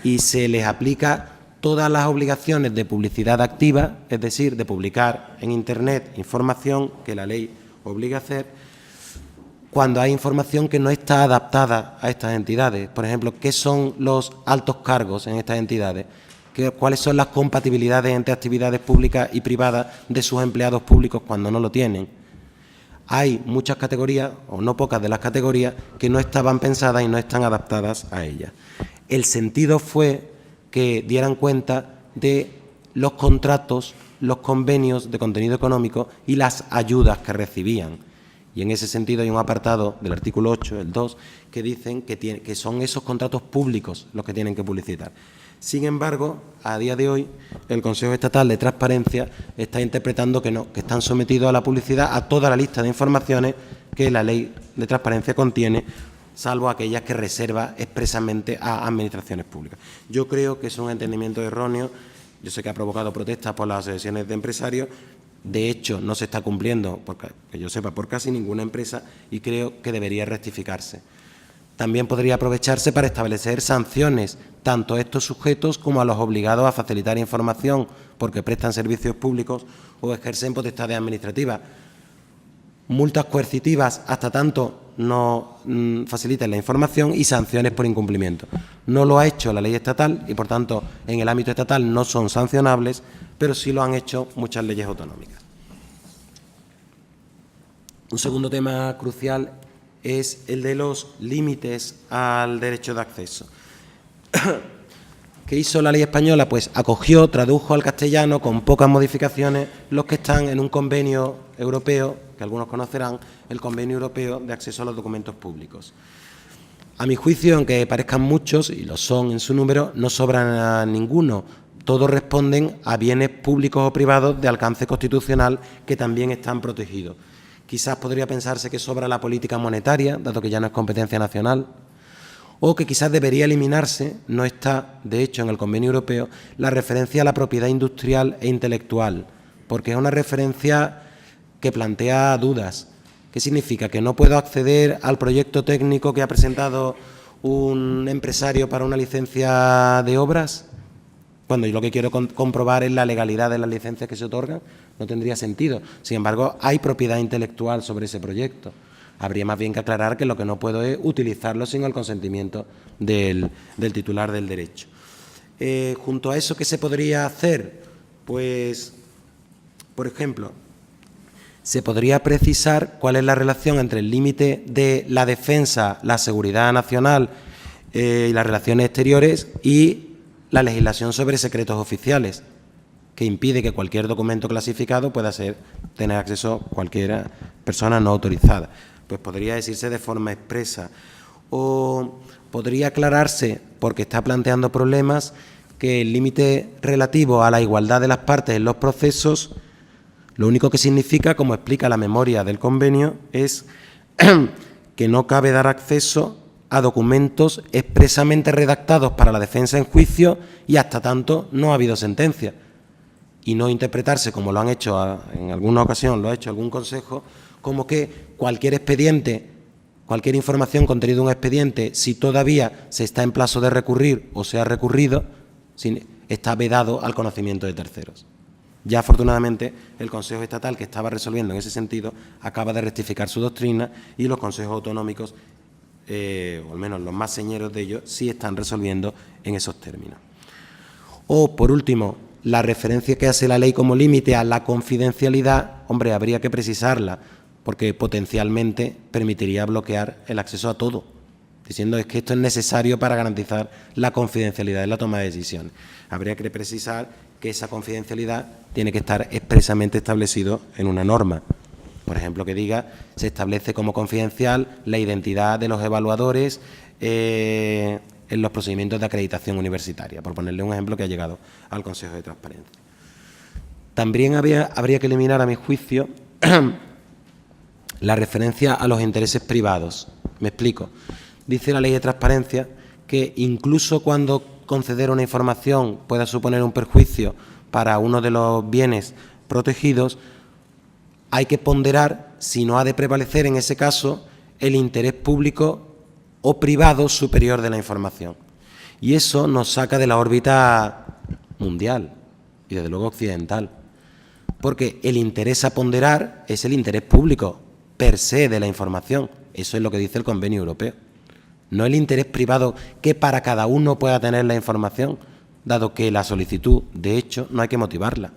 y se les aplica todas las obligaciones de publicidad activa, es decir, de publicar en Internet información que la ley obliga a hacer, cuando hay información que no está adaptada a estas entidades. Por ejemplo, ¿qué son los altos cargos en estas entidades? ¿Cuáles son las compatibilidades entre actividades públicas y privadas de sus empleados públicos cuando no lo tienen? hay muchas categorías, o no pocas de las categorías, que no estaban pensadas y no están adaptadas a ellas. El sentido fue que dieran cuenta de los contratos, los convenios de contenido económico y las ayudas que recibían. Y en ese sentido hay un apartado del artículo 8, el 2, que dicen que son esos contratos públicos los que tienen que publicitar. Sin embargo, a día de hoy, el Consejo Estatal de Transparencia está interpretando que no, que están sometidos a la publicidad a toda la lista de informaciones que la Ley de Transparencia contiene, salvo aquellas que reserva expresamente a administraciones públicas. Yo creo que es un entendimiento erróneo. Yo sé que ha provocado protestas por las asociaciones de empresarios. De hecho, no se está cumpliendo, que yo sepa, por casi ninguna empresa, y creo que debería rectificarse. También podría aprovecharse para establecer sanciones tanto a estos sujetos como a los obligados a facilitar información porque prestan servicios públicos o ejercen potestades administrativas. Multas coercitivas hasta tanto no faciliten la información y sanciones por incumplimiento. No lo ha hecho la ley estatal y, por tanto, en el ámbito estatal no son sancionables, pero sí lo han hecho muchas leyes autonómicas. Un segundo tema crucial es el de los límites al derecho de acceso. ¿Qué hizo la ley española? Pues acogió, tradujo al castellano con pocas modificaciones los que están en un convenio europeo, que algunos conocerán, el Convenio Europeo de Acceso a los Documentos Públicos. A mi juicio, aunque parezcan muchos, y lo son en su número, no sobran a ninguno. Todos responden a bienes públicos o privados de alcance constitucional que también están protegidos. Quizás podría pensarse que sobra la política monetaria, dado que ya no es competencia nacional, o que quizás debería eliminarse, no está, de hecho, en el Convenio Europeo, la referencia a la propiedad industrial e intelectual, porque es una referencia que plantea dudas. ¿Qué significa? ¿Que no puedo acceder al proyecto técnico que ha presentado un empresario para una licencia de obras? Cuando yo lo que quiero comprobar es la legalidad de las licencias que se otorgan, no tendría sentido. Sin embargo, hay propiedad intelectual sobre ese proyecto. Habría más bien que aclarar que lo que no puedo es utilizarlo sin el consentimiento del titular del derecho. Junto a eso, ¿qué se podría hacer? Pues, por ejemplo, se podría precisar cuál es la relación entre el límite de la defensa, la seguridad nacional y las relaciones exteriores y la legislación sobre secretos oficiales, que impide que cualquier documento clasificado pueda tener acceso cualquier persona no autorizada. Pues podría decirse de forma expresa. O podría aclararse, porque está planteando problemas, que el límite relativo a la igualdad de las partes en los procesos, lo único que significa, como explica la memoria del convenio, es que no cabe dar acceso a documentos expresamente redactados para la defensa en juicio y hasta tanto no ha habido sentencia. Y no interpretarse, como lo han hecho en alguna ocasión, lo ha hecho algún consejo, como que cualquier expediente, cualquier información contenida en un expediente, si todavía se está en plazo de recurrir o se ha recurrido, está vedado al conocimiento de terceros. Ya, afortunadamente, el Consejo Estatal, que estaba resolviendo en ese sentido, acaba de rectificar su doctrina y los consejos autonómicos, o al menos los más señeros de ellos, sí están resolviendo en esos términos. O, por último, la referencia que hace la ley como límite a la confidencialidad, hombre, habría que precisarla, porque potencialmente permitiría bloquear el acceso a todo, diciendo es que esto es necesario para garantizar la confidencialidad en la toma de decisiones. Habría que precisar que esa confidencialidad tiene que estar expresamente establecido en una norma. Por ejemplo, que diga, se establece como confidencial la identidad de los evaluadores en los procedimientos de acreditación universitaria, por ponerle un ejemplo que ha llegado al Consejo de Transparencia. También habría que eliminar, a mi juicio, la referencia a los intereses privados. Me explico. Dice la Ley de Transparencia que incluso cuando conceder una información pueda suponer un perjuicio para uno de los bienes protegidos, hay que ponderar si no ha de prevalecer en ese caso el interés público o privado superior de la información. Y eso nos saca de la órbita mundial y desde luego occidental, porque el interés a ponderar es el interés público per se de la información. Eso es lo que dice el Convenio Europeo. No el interés privado que para cada uno pueda tener la información, dado que la solicitud, de hecho, no hay que motivarla.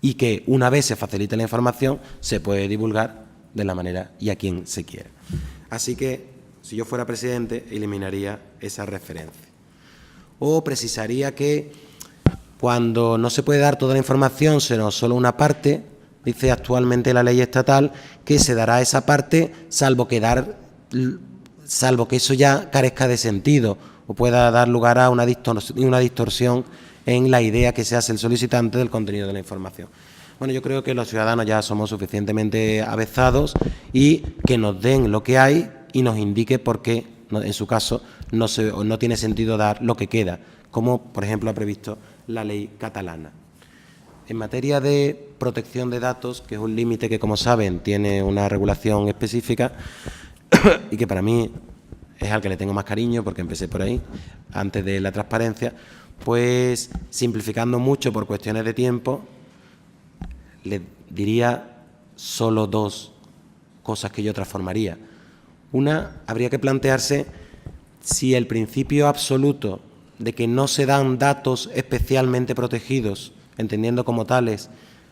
Y que una vez se facilite la información, se puede divulgar de la manera y a quien se quiera. Así que, si yo fuera presidente, eliminaría esa referencia. O precisaría que cuando no se puede dar toda la información, sino solo una parte, dice actualmente la ley estatal que se dará esa parte, salvo que eso ya carezca de sentido o pueda dar lugar a una distorsión en la idea que se hace el solicitante del contenido de la información. Bueno, yo creo que los ciudadanos ya somos suficientemente avezados y que nos den lo que hay y nos indique por qué, en su caso, no tiene sentido dar lo que queda, como, por ejemplo, ha previsto la ley catalana. En materia de protección de datos, que es un límite que, como saben, tiene una regulación específica y que para mí es al que le tengo más cariño porque empecé por ahí, antes de la transparencia, pues simplificando mucho por cuestiones de tiempo, le diría solo dos cosas que yo transformaría. Una, habría que plantearse si el principio absoluto de que no se dan datos especialmente protegidos, entendiendo como tales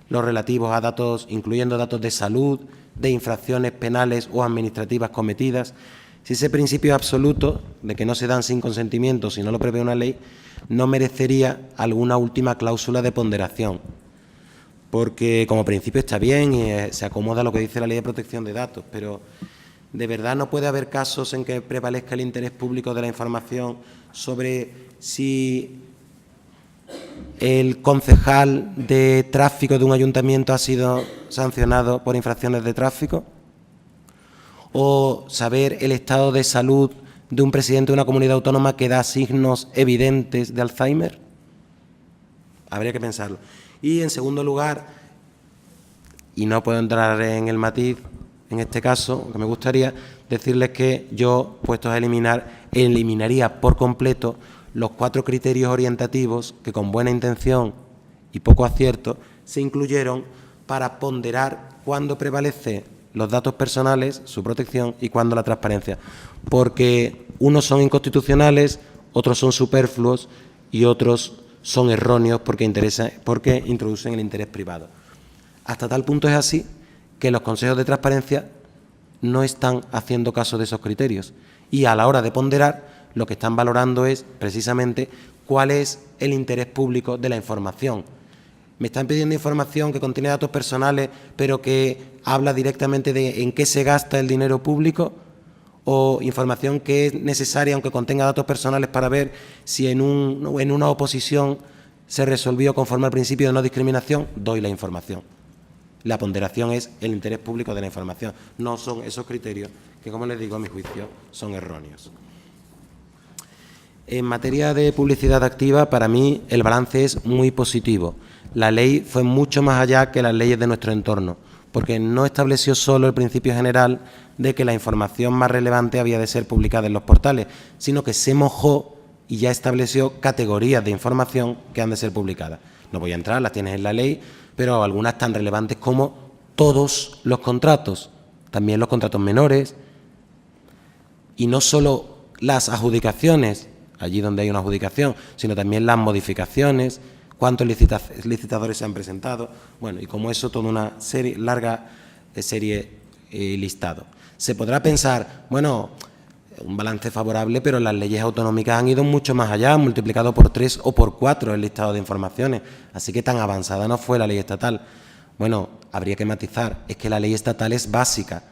los relativos a datos, incluyendo datos de salud, de infracciones penales o administrativas cometidas, si ese principio absoluto de que no se dan sin consentimiento, si no lo prevé una ley, no merecería alguna última cláusula de ponderación, porque como principio está bien y se acomoda a lo que dice la Ley de Protección de Datos, pero ¿de verdad no puede haber casos en que prevalezca el interés público de la información sobre si el concejal de tráfico de un ayuntamiento ha sido sancionado por infracciones de tráfico? ¿O saber el estado de salud de un presidente de una comunidad autónoma que da signos evidentes de Alzheimer? Habría que pensarlo. Y, en segundo lugar, y no puedo entrar en el matiz en este caso, aunque me gustaría decirles que yo, puestos a eliminaría por completo los 4 criterios orientativos que, con buena intención y poco acierto, se incluyeron para ponderar cuándo prevalece los datos personales, su protección, y cuándo la transparencia, porque unos son inconstitucionales, otros son superfluos y otros son erróneos porque introducen el interés privado. Hasta tal punto es así que los consejos de transparencia no están haciendo caso de esos criterios y, a la hora de ponderar, lo que están valorando es precisamente cuál es el interés público de la información. Me están pidiendo información que contiene datos personales, pero que habla directamente de en qué se gasta el dinero público, o información que es necesaria, aunque contenga datos personales, para ver si en una oposición se resolvió conforme al principio de no discriminación. Doy la información. La ponderación es el interés público de la información. No son esos criterios que, como les digo, a mi juicio, son erróneos. En materia de publicidad activa, para mí el balance es muy positivo. La ley fue mucho más allá que las leyes de nuestro entorno, porque no estableció solo el principio general de que la información más relevante había de ser publicada en los portales, sino que se mojó y ya estableció categorías de información que han de ser publicadas. No voy a entrar, las tienes en la ley, pero algunas tan relevantes como todos los contratos, también los contratos menores, y no solo las adjudicaciones, allí donde hay una adjudicación, sino también las modificaciones, cuántos licitadores se han presentado, bueno, y como eso, toda una larga serie listado. Se podrá pensar, bueno, un balance favorable, pero las leyes autonómicas han ido mucho más allá, han multiplicado por 3 o por 4 el listado de informaciones, así que tan avanzada no fue la ley estatal. Bueno, habría que matizar, es que la ley estatal es básica.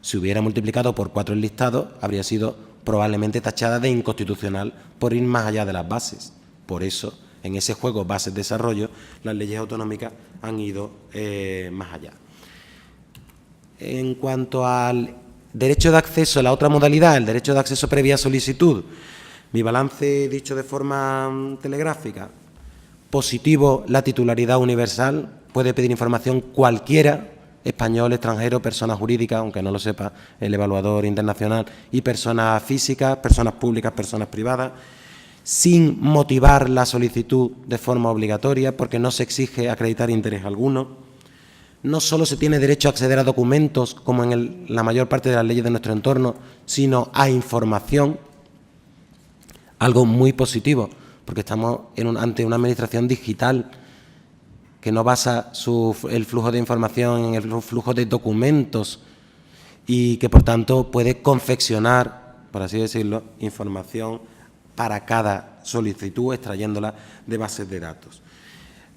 Si hubiera multiplicado por 4 el listado, habría sido probablemente tachada de inconstitucional por ir más allá de las bases. Por eso, en ese juego bases-desarrollo, las leyes autonómicas han ido más allá. En cuanto al derecho de acceso, la otra modalidad, el derecho de acceso previa solicitud, mi balance dicho de forma telegráfica: positivo, la titularidad universal, puede pedir información cualquiera, español, extranjero, persona jurídica, aunque no lo sepa el evaluador internacional, y personas físicas, personas públicas, personas privadas, sin motivar la solicitud de forma obligatoria, porque no se exige acreditar interés alguno. No solo se tiene derecho a acceder a documentos, como en la mayor parte de las leyes de nuestro entorno, sino a información, algo muy positivo, porque estamos ante una administración digital que no basa el flujo de información en el flujo de documentos, y que por tanto puede confeccionar, por así decirlo, información para cada solicitud, extrayéndola de bases de datos.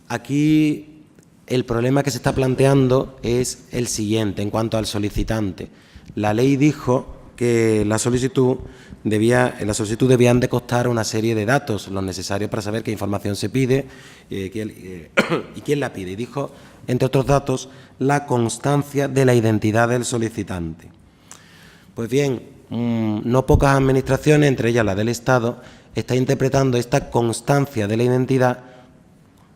Aquí el problema que se está planteando es el siguiente en cuanto al solicitante. La ley dijo que en la solicitud debían de constar una serie de datos, los necesarios para saber qué información se pide y quién la pide. Y dijo, entre otros datos, la constancia de la identidad del solicitante. Pues bien, no pocas administraciones, entre ellas la del Estado, está interpretando esta constancia de la identidad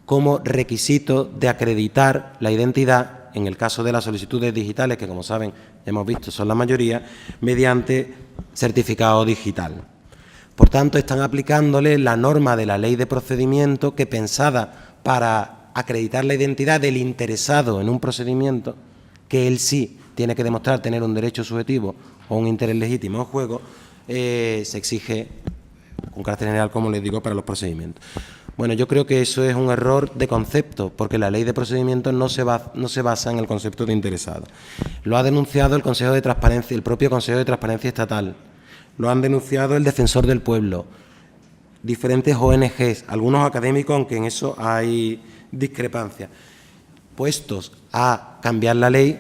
como requisito de acreditar la identidad, en el caso de las solicitudes digitales, que como saben, hemos visto, son la mayoría, mediante certificado digital. Por tanto, están aplicándole la norma de la Ley de Procedimiento que, pensada para acreditar la identidad del interesado en un procedimiento, que él sí tiene que demostrar tener un derecho subjetivo o un interés legítimo en juego, se exige con carácter general, como les digo, para los procedimientos. Bueno, yo creo que eso es un error de concepto, porque la Ley de Procedimientos no se basa en el concepto de interesado. Lo ha denunciado el Consejo de Transparencia, el propio Consejo de Transparencia Estatal. Lo han denunciado el Defensor del Pueblo, diferentes ONGs, algunos académicos, aunque en eso hay discrepancias. Puestos a cambiar la ley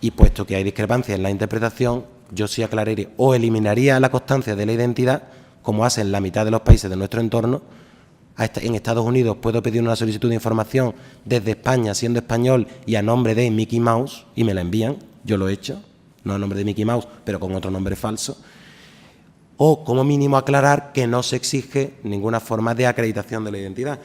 y puesto que hay discrepancias en la interpretación, yo sí aclararía o eliminaría la constancia de la identidad, como hacen la mitad de los países de nuestro entorno. En Estados Unidos puedo pedir una solicitud de información desde España, siendo español, y a nombre de Mickey Mouse, y me la envían, yo lo he hecho, no a nombre de Mickey Mouse, pero con otro nombre falso. O, como mínimo, aclarar que no se exige ninguna forma de acreditación de la identidad.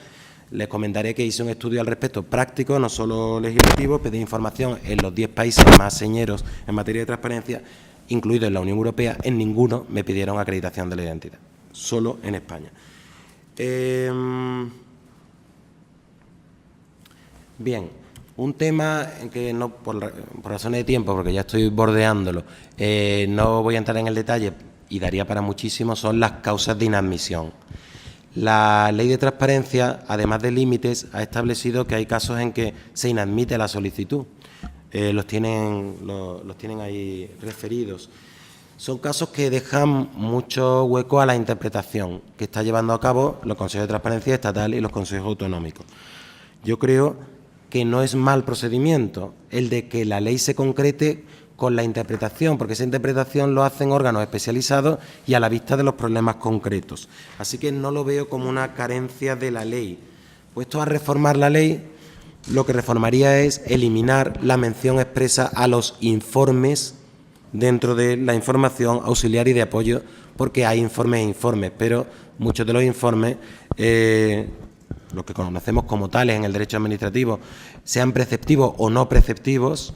Les comentaré que hice un estudio al respecto práctico, no solo legislativo, pedí información en los 10 países más señeros en materia de transparencia, incluido en la Unión Europea. En ninguno me pidieron acreditación de la identidad, solo en España. Bien, un tema en que no, por razones de tiempo, porque ya estoy bordeándolo, no voy a entrar en el detalle y daría para muchísimo, son las causas de inadmisión. La Ley de Transparencia, además de límites, ha establecido que hay casos en que se inadmite la solicitud. Los tienen ahí referidos. Son casos que dejan mucho hueco a la interpretación que está llevando a cabo los consejos de transparencia estatal y los consejos autonómicos. Yo creo que no es mal procedimiento el de que la ley se concrete con la interpretación, porque esa interpretación lo hacen órganos especializados y a la vista de los problemas concretos. Así que no lo veo como una carencia de la ley. Puesto a reformar la ley, lo que reformaría es eliminar la mención expresa a los informes dentro de la información auxiliar y de apoyo, porque hay informes e informes, pero muchos de los informes, los que conocemos como tales en el derecho administrativo, sean preceptivos o no preceptivos,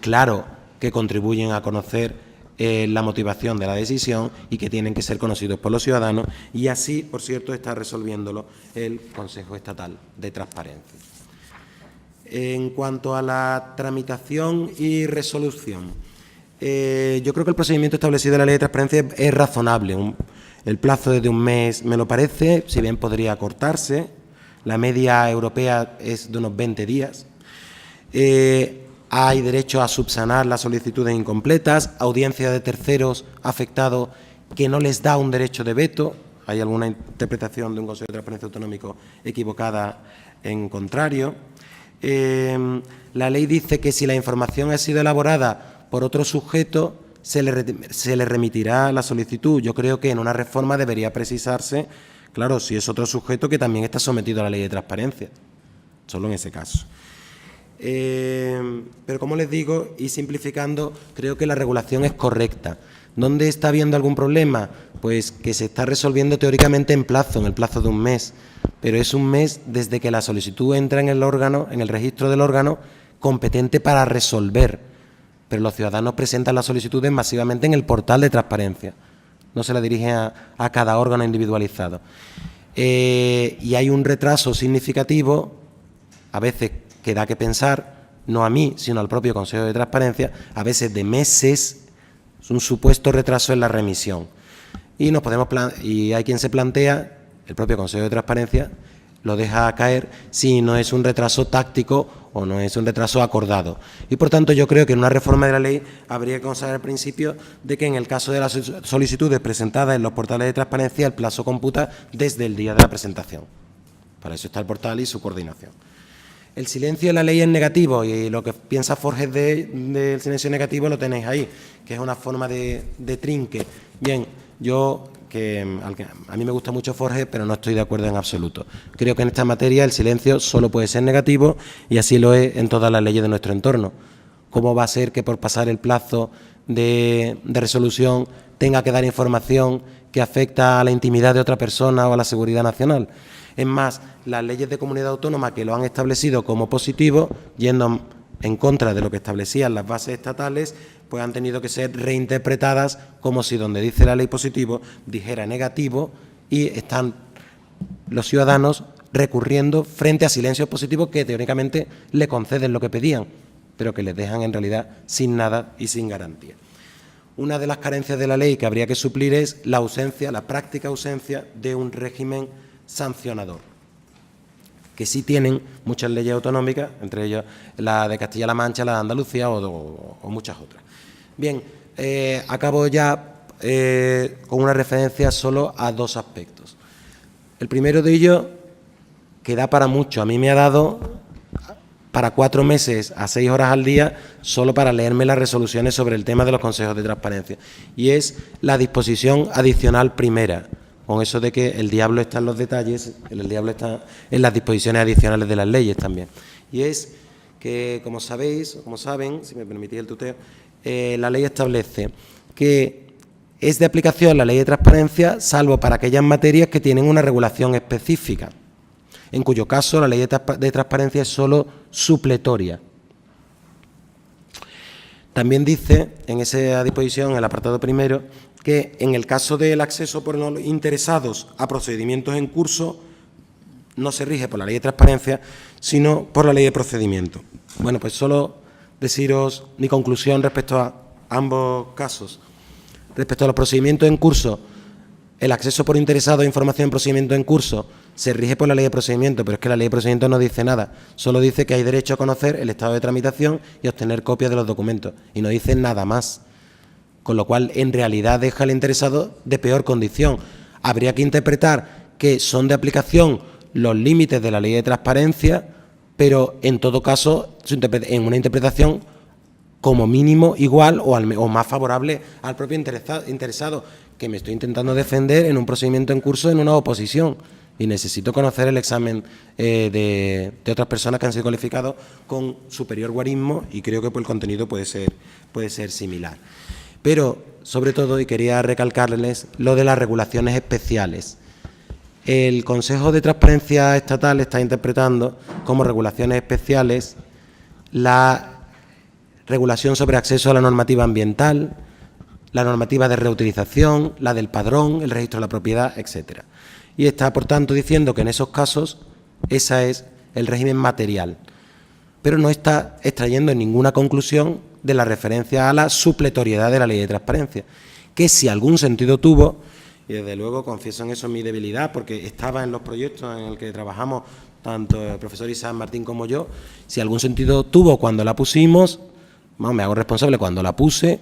claro que contribuyen a conocer la motivación de la decisión y que tienen que ser conocidos por los ciudadanos, y así, por cierto, está resolviéndolo el Consejo Estatal de Transparencia. En cuanto a la tramitación y resolución, yo creo que el procedimiento establecido en la Ley de Transparencia es razonable. El plazo de un mes me lo parece, si bien podría acortarse. La media europea es de unos 20 días. Hay derecho a subsanar las solicitudes incompletas, audiencia de terceros afectados que no les da un derecho de veto. Hay alguna interpretación de un Consejo de Transparencia Autonómico equivocada en contrario. La ley dice que si la información ha sido elaborada por otro sujeto, se le remitirá la solicitud. Yo creo que en una reforma debería precisarse, claro, si es otro sujeto que también está sometido a la Ley de Transparencia, solo en ese caso. Pero como les digo, y simplificando, creo que la regulación es correcta. ¿Dónde está habiendo algún problema? Pues que se está resolviendo teóricamente en el plazo de un mes, pero es un mes desde que la solicitud entra en el órgano, en el registro del órgano competente para resolver. Pero los ciudadanos presentan las solicitudes masivamente en el portal de transparencia. No se la dirigen a cada órgano individualizado. Y hay un retraso significativo, a veces que da que pensar, no a mí, sino al propio Consejo de Transparencia, a veces de meses, es un supuesto retraso en la remisión. Y hay quien se plantea, el propio Consejo de Transparencia lo deja caer, si no es un retraso táctico o no es un retraso acordado. Y por tanto yo creo que en una reforma de la ley habría que consagrar el principio de que en el caso de las solicitudes presentadas en los portales de transparencia el plazo computa desde el día de la presentación. Para eso está el portal y su coordinación. El silencio de la ley es negativo y lo que piensa Forges del silencio negativo lo tenéis ahí, que es una forma de trinque. Bien, a mí me gusta mucho Forges, pero no estoy de acuerdo en absoluto. Creo que en esta materia el silencio solo puede ser negativo y así lo es en todas las leyes de nuestro entorno. ¿Cómo va a ser que por pasar el plazo de resolución tenga que dar información que afecta a la intimidad de otra persona o a la seguridad nacional? Es más, las leyes de comunidad autónoma que lo han establecido como positivo, yendo en contra de lo que establecían las bases estatales, pues han tenido que ser reinterpretadas como si donde dice la ley positivo dijera negativo y están los ciudadanos recurriendo frente a silencios positivos que teóricamente le conceden lo que pedían, pero que les dejan en realidad sin nada y sin garantía. Una de las carencias de la ley que habría que suplir es la ausencia, la práctica ausencia de un régimen sancionador, que sí tienen muchas leyes autonómicas, entre ellas la de Castilla-La Mancha, la de Andalucía o muchas otras. Bien, acabo ya con una referencia solo a dos aspectos. El primero de ellos, que da para mucho, a mí me ha dado para 4 meses a 6 horas al día solo para leerme las resoluciones sobre el tema de los consejos de transparencia, y es la disposición adicional primera, con eso de que el diablo está en los detalles, el diablo está en las disposiciones adicionales de las leyes también. Y es que, como sabéis, como saben, si me permitís el tuteo, la ley establece que es de aplicación la ley de transparencia, salvo para aquellas materias que tienen una regulación específica, en cuyo caso la ley de transparencia es solo supletoria. También dice, en esa disposición, en el apartado primero, que en el caso del acceso por los interesados a procedimientos en curso no se rige por la ley de transparencia, sino por la ley de procedimiento. Bueno, pues solo deciros mi conclusión respecto a ambos casos. Respecto a los procedimientos en curso, el acceso por interesado a información en procedimiento en curso se rige por la ley de procedimiento, pero es que la ley de procedimiento no dice nada, solo dice que hay derecho a conocer el estado de tramitación y a obtener copias de los documentos, y no dice nada más, con lo cual en realidad deja al interesado de peor condición. Habría que interpretar que son de aplicación los límites de la ley de transparencia, pero en todo caso en una interpretación como mínimo igual o más favorable al propio interesado, que me estoy intentando defender en un procedimiento en curso en una oposición, y necesito conocer el examen de otras personas que han sido cualificados con superior guarismo, y creo que por el contenido puede ser similar. Pero, sobre todo, y quería recalcarles, lo de las regulaciones especiales. El Consejo de Transparencia Estatal está interpretando como regulaciones especiales la regulación sobre acceso a la normativa ambiental, la normativa de reutilización, la del padrón, el registro de la propiedad, etcétera. Y está, por tanto, diciendo que en esos casos ese es el régimen material, pero no está extrayendo ninguna conclusión de la referencia a la supletoriedad de la ley de transparencia, que si algún sentido tuvo, y desde luego confieso en eso mi debilidad, porque estaba en los proyectos en el que trabajamos tanto el profesor Isaac Martín como yo, si algún sentido tuvo cuando la pusimos, me hago responsable cuando la puse,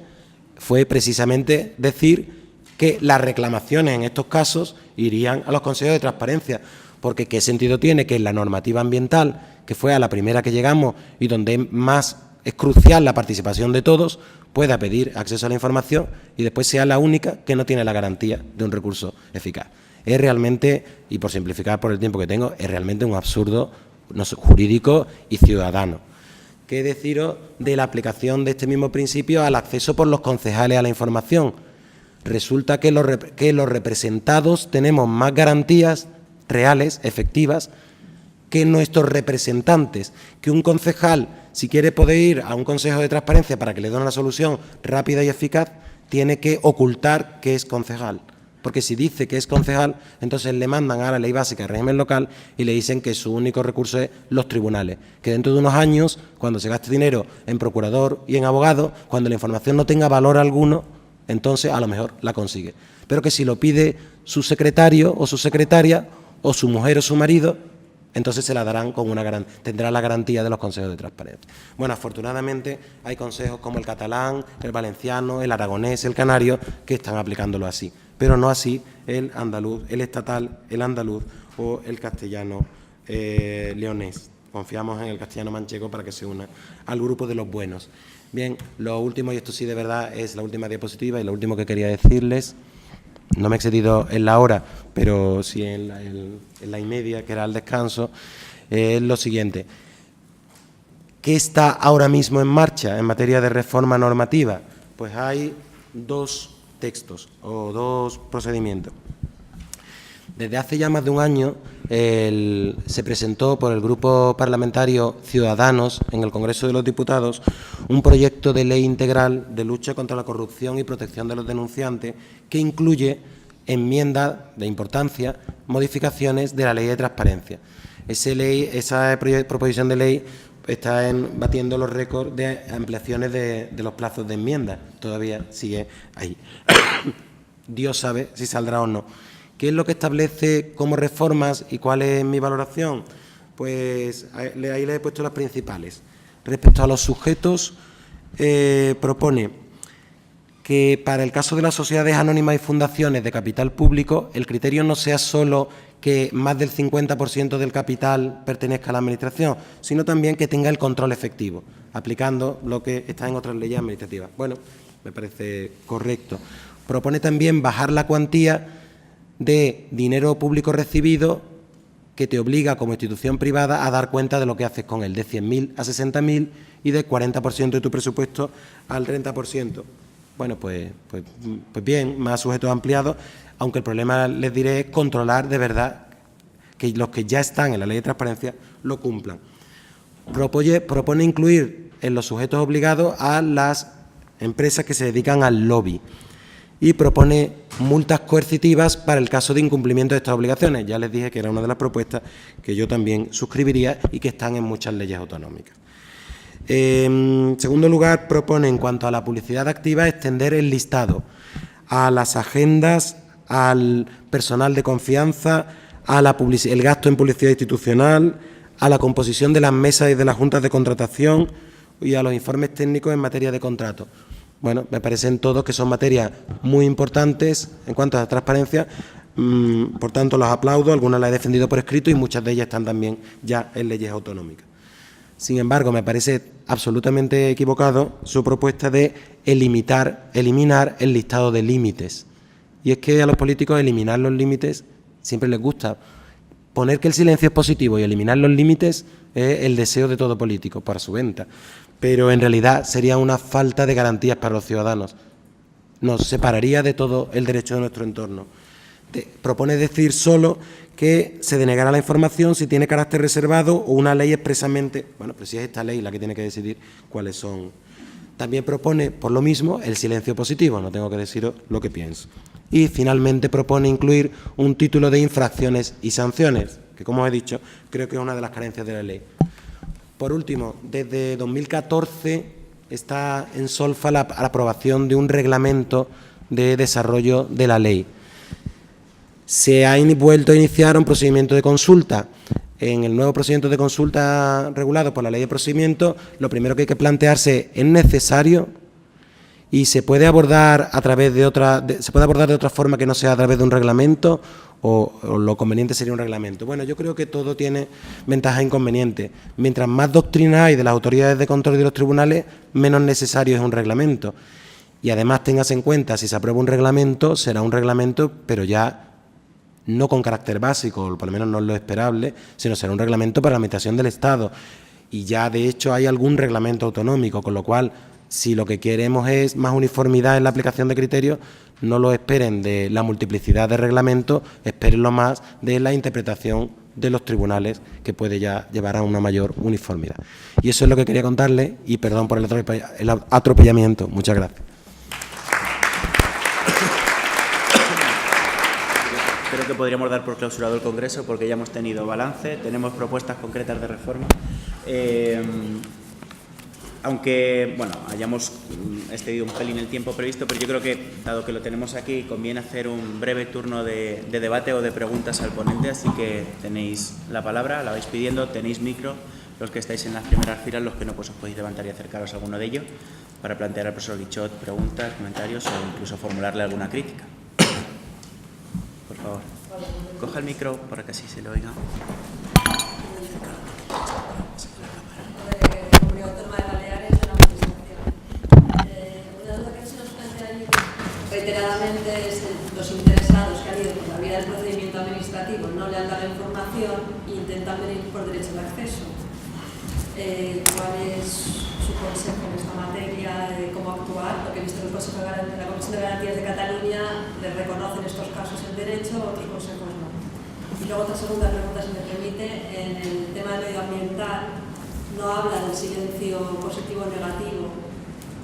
fue precisamente decir que las reclamaciones en estos casos irían a los consejos de transparencia, porque ¿qué sentido tiene que en la normativa ambiental, que fue a la primera que llegamos y donde más es crucial la participación de todos, pueda pedir acceso a la información y después sea la única que no tiene la garantía de un recurso eficaz? Es realmente, y por simplificar por el tiempo que tengo, es realmente un absurdo jurídico y ciudadano. ¿Qué deciros de la aplicación de este mismo principio al acceso por los concejales a la información? Resulta que los representados tenemos más garantías reales, efectivas, que nuestros representantes, que un concejal, si quiere poder ir a un consejo de transparencia para que le den una solución rápida y eficaz, tiene que ocultar que es concejal. Porque si dice que es concejal, entonces le mandan a la ley básica de régimen local y le dicen que su único recurso es los tribunales. Que dentro de unos años, cuando se gaste dinero en procurador y en abogado, cuando la información no tenga valor alguno, entonces a lo mejor la consigue. Pero que si lo pide su secretario o su secretaria, o su mujer o su marido, entonces se la darán con tendrá la garantía de los consejos de transparencia. Bueno, afortunadamente hay consejos como el catalán, el valenciano, el aragonés, el canario, que están aplicándolo así, pero no así el andaluz, el estatal, el andaluz o el castellano leonés. Confiamos en el castellano manchego para que se una al grupo de los buenos. Bien, lo último, y esto sí de verdad es la última diapositiva y lo último que quería decirles, no me he excedido en la hora, pero sí en la y media, que era el descanso, es lo siguiente. ¿Qué está ahora mismo en marcha en materia de reforma normativa? Pues hay dos textos o dos procedimientos. Desde hace ya más de un año se presentó por el Grupo Parlamentario Ciudadanos en el Congreso de los Diputados un proyecto de ley integral de lucha contra la corrupción y protección de los denunciantes que incluye enmiendas de importancia, modificaciones de la Ley de Transparencia. Esa proposición de ley está batiendo los récords de ampliaciones de los plazos de enmiendas. Todavía sigue ahí. Dios sabe si saldrá o no. ¿Qué es lo que establece como reformas y cuál es mi valoración? Pues ahí le he puesto las principales. Respecto a los sujetos, propone que para el caso de las sociedades anónimas y fundaciones de capital público, el criterio no sea solo que más del 50% del capital pertenezca a la Administración, sino también que tenga el control efectivo, aplicando lo que está en otras leyes administrativas. Bueno, me parece correcto. Propone también bajar la cuantía de dinero público recibido que te obliga como institución privada a dar cuenta de lo que haces con él, de 100.000 a 60.000 y de 40% de tu presupuesto al 30%. Bueno, pues bien, más sujetos ampliados, aunque el problema, les diré, es controlar de verdad que los que ya están en la Ley de Transparencia lo cumplan. Propone incluir en los sujetos obligados a las empresas que se dedican al lobby y propone multas coercitivas para el caso de incumplimiento de estas obligaciones. Ya les dije que era una de las propuestas que yo también suscribiría y que están en muchas leyes autonómicas. En segundo lugar, propone, en cuanto a la publicidad activa, extender el listado a las agendas, al personal de confianza, a el gasto en publicidad institucional, a la composición de las mesas y de las juntas de contratación y a los informes técnicos en materia de contrato. Bueno, me parecen todos que son materias muy importantes en cuanto a la transparencia, por tanto los aplaudo, algunas las he defendido por escrito y muchas de ellas están también ya en leyes autonómicas. Sin embargo, me parece absolutamente equivocado su propuesta de eliminar el listado de límites. Y es que a los políticos eliminar los límites siempre les gusta. Poner que el silencio es positivo y eliminar los límites es el deseo de todo político para su venta. Pero en realidad sería una falta de garantías para los ciudadanos. Nos separaría de todo el derecho de nuestro entorno. Propone decir solo que se denegará la información si tiene carácter reservado o una ley expresamente. Bueno, pues si es esta ley la que tiene que decidir cuáles son. También propone, por lo mismo, el silencio positivo, no tengo que deciros lo que pienso. Y finalmente propone incluir un título de infracciones y sanciones, que como he dicho, creo que es una de las carencias de la ley. Por último, desde 2014 está en solfa la aprobación de un reglamento de desarrollo de la ley. Se ha vuelto a iniciar un procedimiento de consulta. En el nuevo procedimiento de consulta regulado por la Ley de Procedimiento, lo primero que hay que plantearse es necesario y se puede abordar a través de otra forma que no sea a través de un reglamento o lo conveniente sería un reglamento. Bueno, yo creo que todo tiene ventajas e inconvenientes. Mientras más doctrina hay de las autoridades de control y de los tribunales, menos necesario es un reglamento. Y además tengas en cuenta, si se aprueba un reglamento, será un reglamento, pero ya no con carácter básico, o por lo menos no es lo esperable, sino será un reglamento para la administración del Estado. Y ya, de hecho, hay algún reglamento autonómico, con lo cual, si lo que queremos es más uniformidad en la aplicación de criterios, no lo esperen de la multiplicidad de reglamentos, espérenlo más de la interpretación de los tribunales, que puede ya llevar a una mayor uniformidad. Y eso es lo que quería contarles, y perdón por el atropellamiento. Muchas gracias. Creo que podríamos dar por clausurado el Congreso porque ya hemos tenido balance, tenemos propuestas concretas de reforma. aunque bueno, hayamos excedido un pelín el tiempo previsto, pero yo creo que, dado que lo tenemos aquí, conviene hacer un breve turno de debate o de preguntas al ponente, así que tenéis la palabra, la vais pidiendo, tenéis micro, los que estáis en las primeras filas, los que no, pues os podéis levantar y acercaros a alguno de ellos para plantear al profesor Guichot preguntas, comentarios o incluso formularle alguna crítica. Por favor, coja el micro para que así se lo oiga. Reiteradamente los interesados que han ido por la vía del procedimiento administrativo no le han dado información e intentan venir por derecho de acceso. ¿Cuál es su consejo en esta materia de cómo actuar? Porque he visto que la Comisión de Garantías de Cataluña les reconocen estos casos en derecho, otros consejos no. Y luego otra segunda pregunta, si me permite, en el tema del medioambiental no habla del silencio positivo o negativo.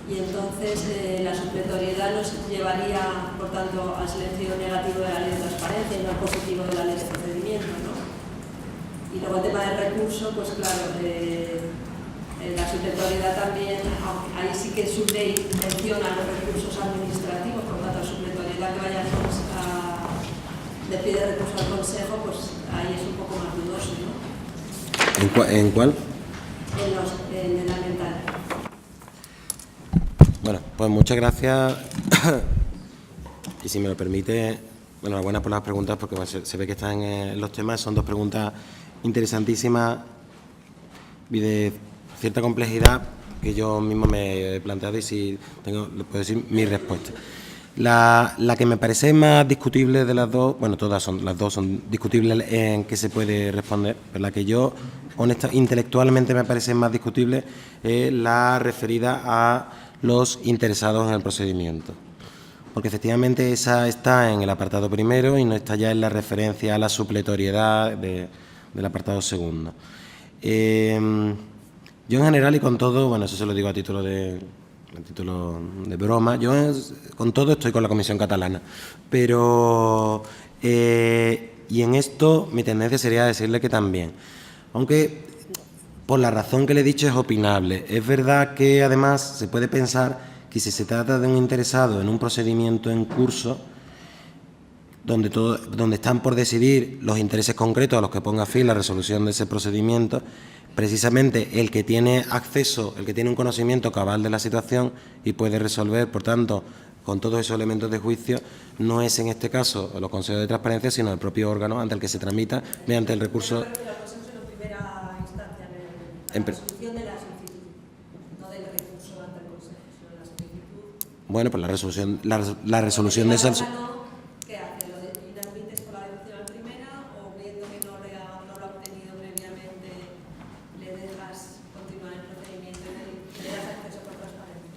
Y entonces la supletoriedad nos llevaría, por tanto, al silencio negativo de la ley de transparencia y no al positivo de la ley de procedimiento, ¿no? Y luego el tema del recurso, pues claro, la supletoriedad también, ahí sí que su ley menciona los recursos administrativos, por tanto, la supletoriedad que vaya de pie de recurso al Consejo, pues ahí es un poco más dudoso, ¿no? ¿En cuál? En el ambiental. Bueno, pues muchas gracias. Y si me lo permite, bueno, enhorabuena por las preguntas, porque se ve que están en los temas. Son dos preguntas interesantísimas y de cierta complejidad que yo mismo me he planteado y si tengo, le puedo decir mi respuesta. La que me parece más discutible de las dos, bueno, las dos son discutibles en que se puede responder, pero la que yo, intelectualmente me parece más discutible es la referida a los interesados en el procedimiento, porque efectivamente esa está en el apartado primero y no está ya en la referencia a la supletoriedad del apartado segundo. Yo en general y con todo, bueno, eso se lo digo a título de broma, yo con todo estoy con la Comisión catalana, pero y en esto mi tendencia sería decirle que también, aunque por la razón que le he dicho es opinable. Es verdad que además se puede pensar que si se trata de un interesado en un procedimiento en curso, donde están por decidir los intereses concretos a los que ponga fin la resolución de ese procedimiento, precisamente el que tiene acceso, el que tiene un conocimiento cabal de la situación y puede resolver, por tanto, con todos esos elementos de juicio, no es en este caso los consejos de transparencia, sino el propio órgano ante el que se tramita mediante el recurso. La resolución de la solicitud, no del recurso ante el Consejo, sino de la solicitud. Bueno, pues la resolución de esa. ¿Qué hace? ¿Lo inadmites por la deducción primera o viendo que no lo ha obtenido previamente le dejas continuar el procedimiento y le das acceso por transparencia?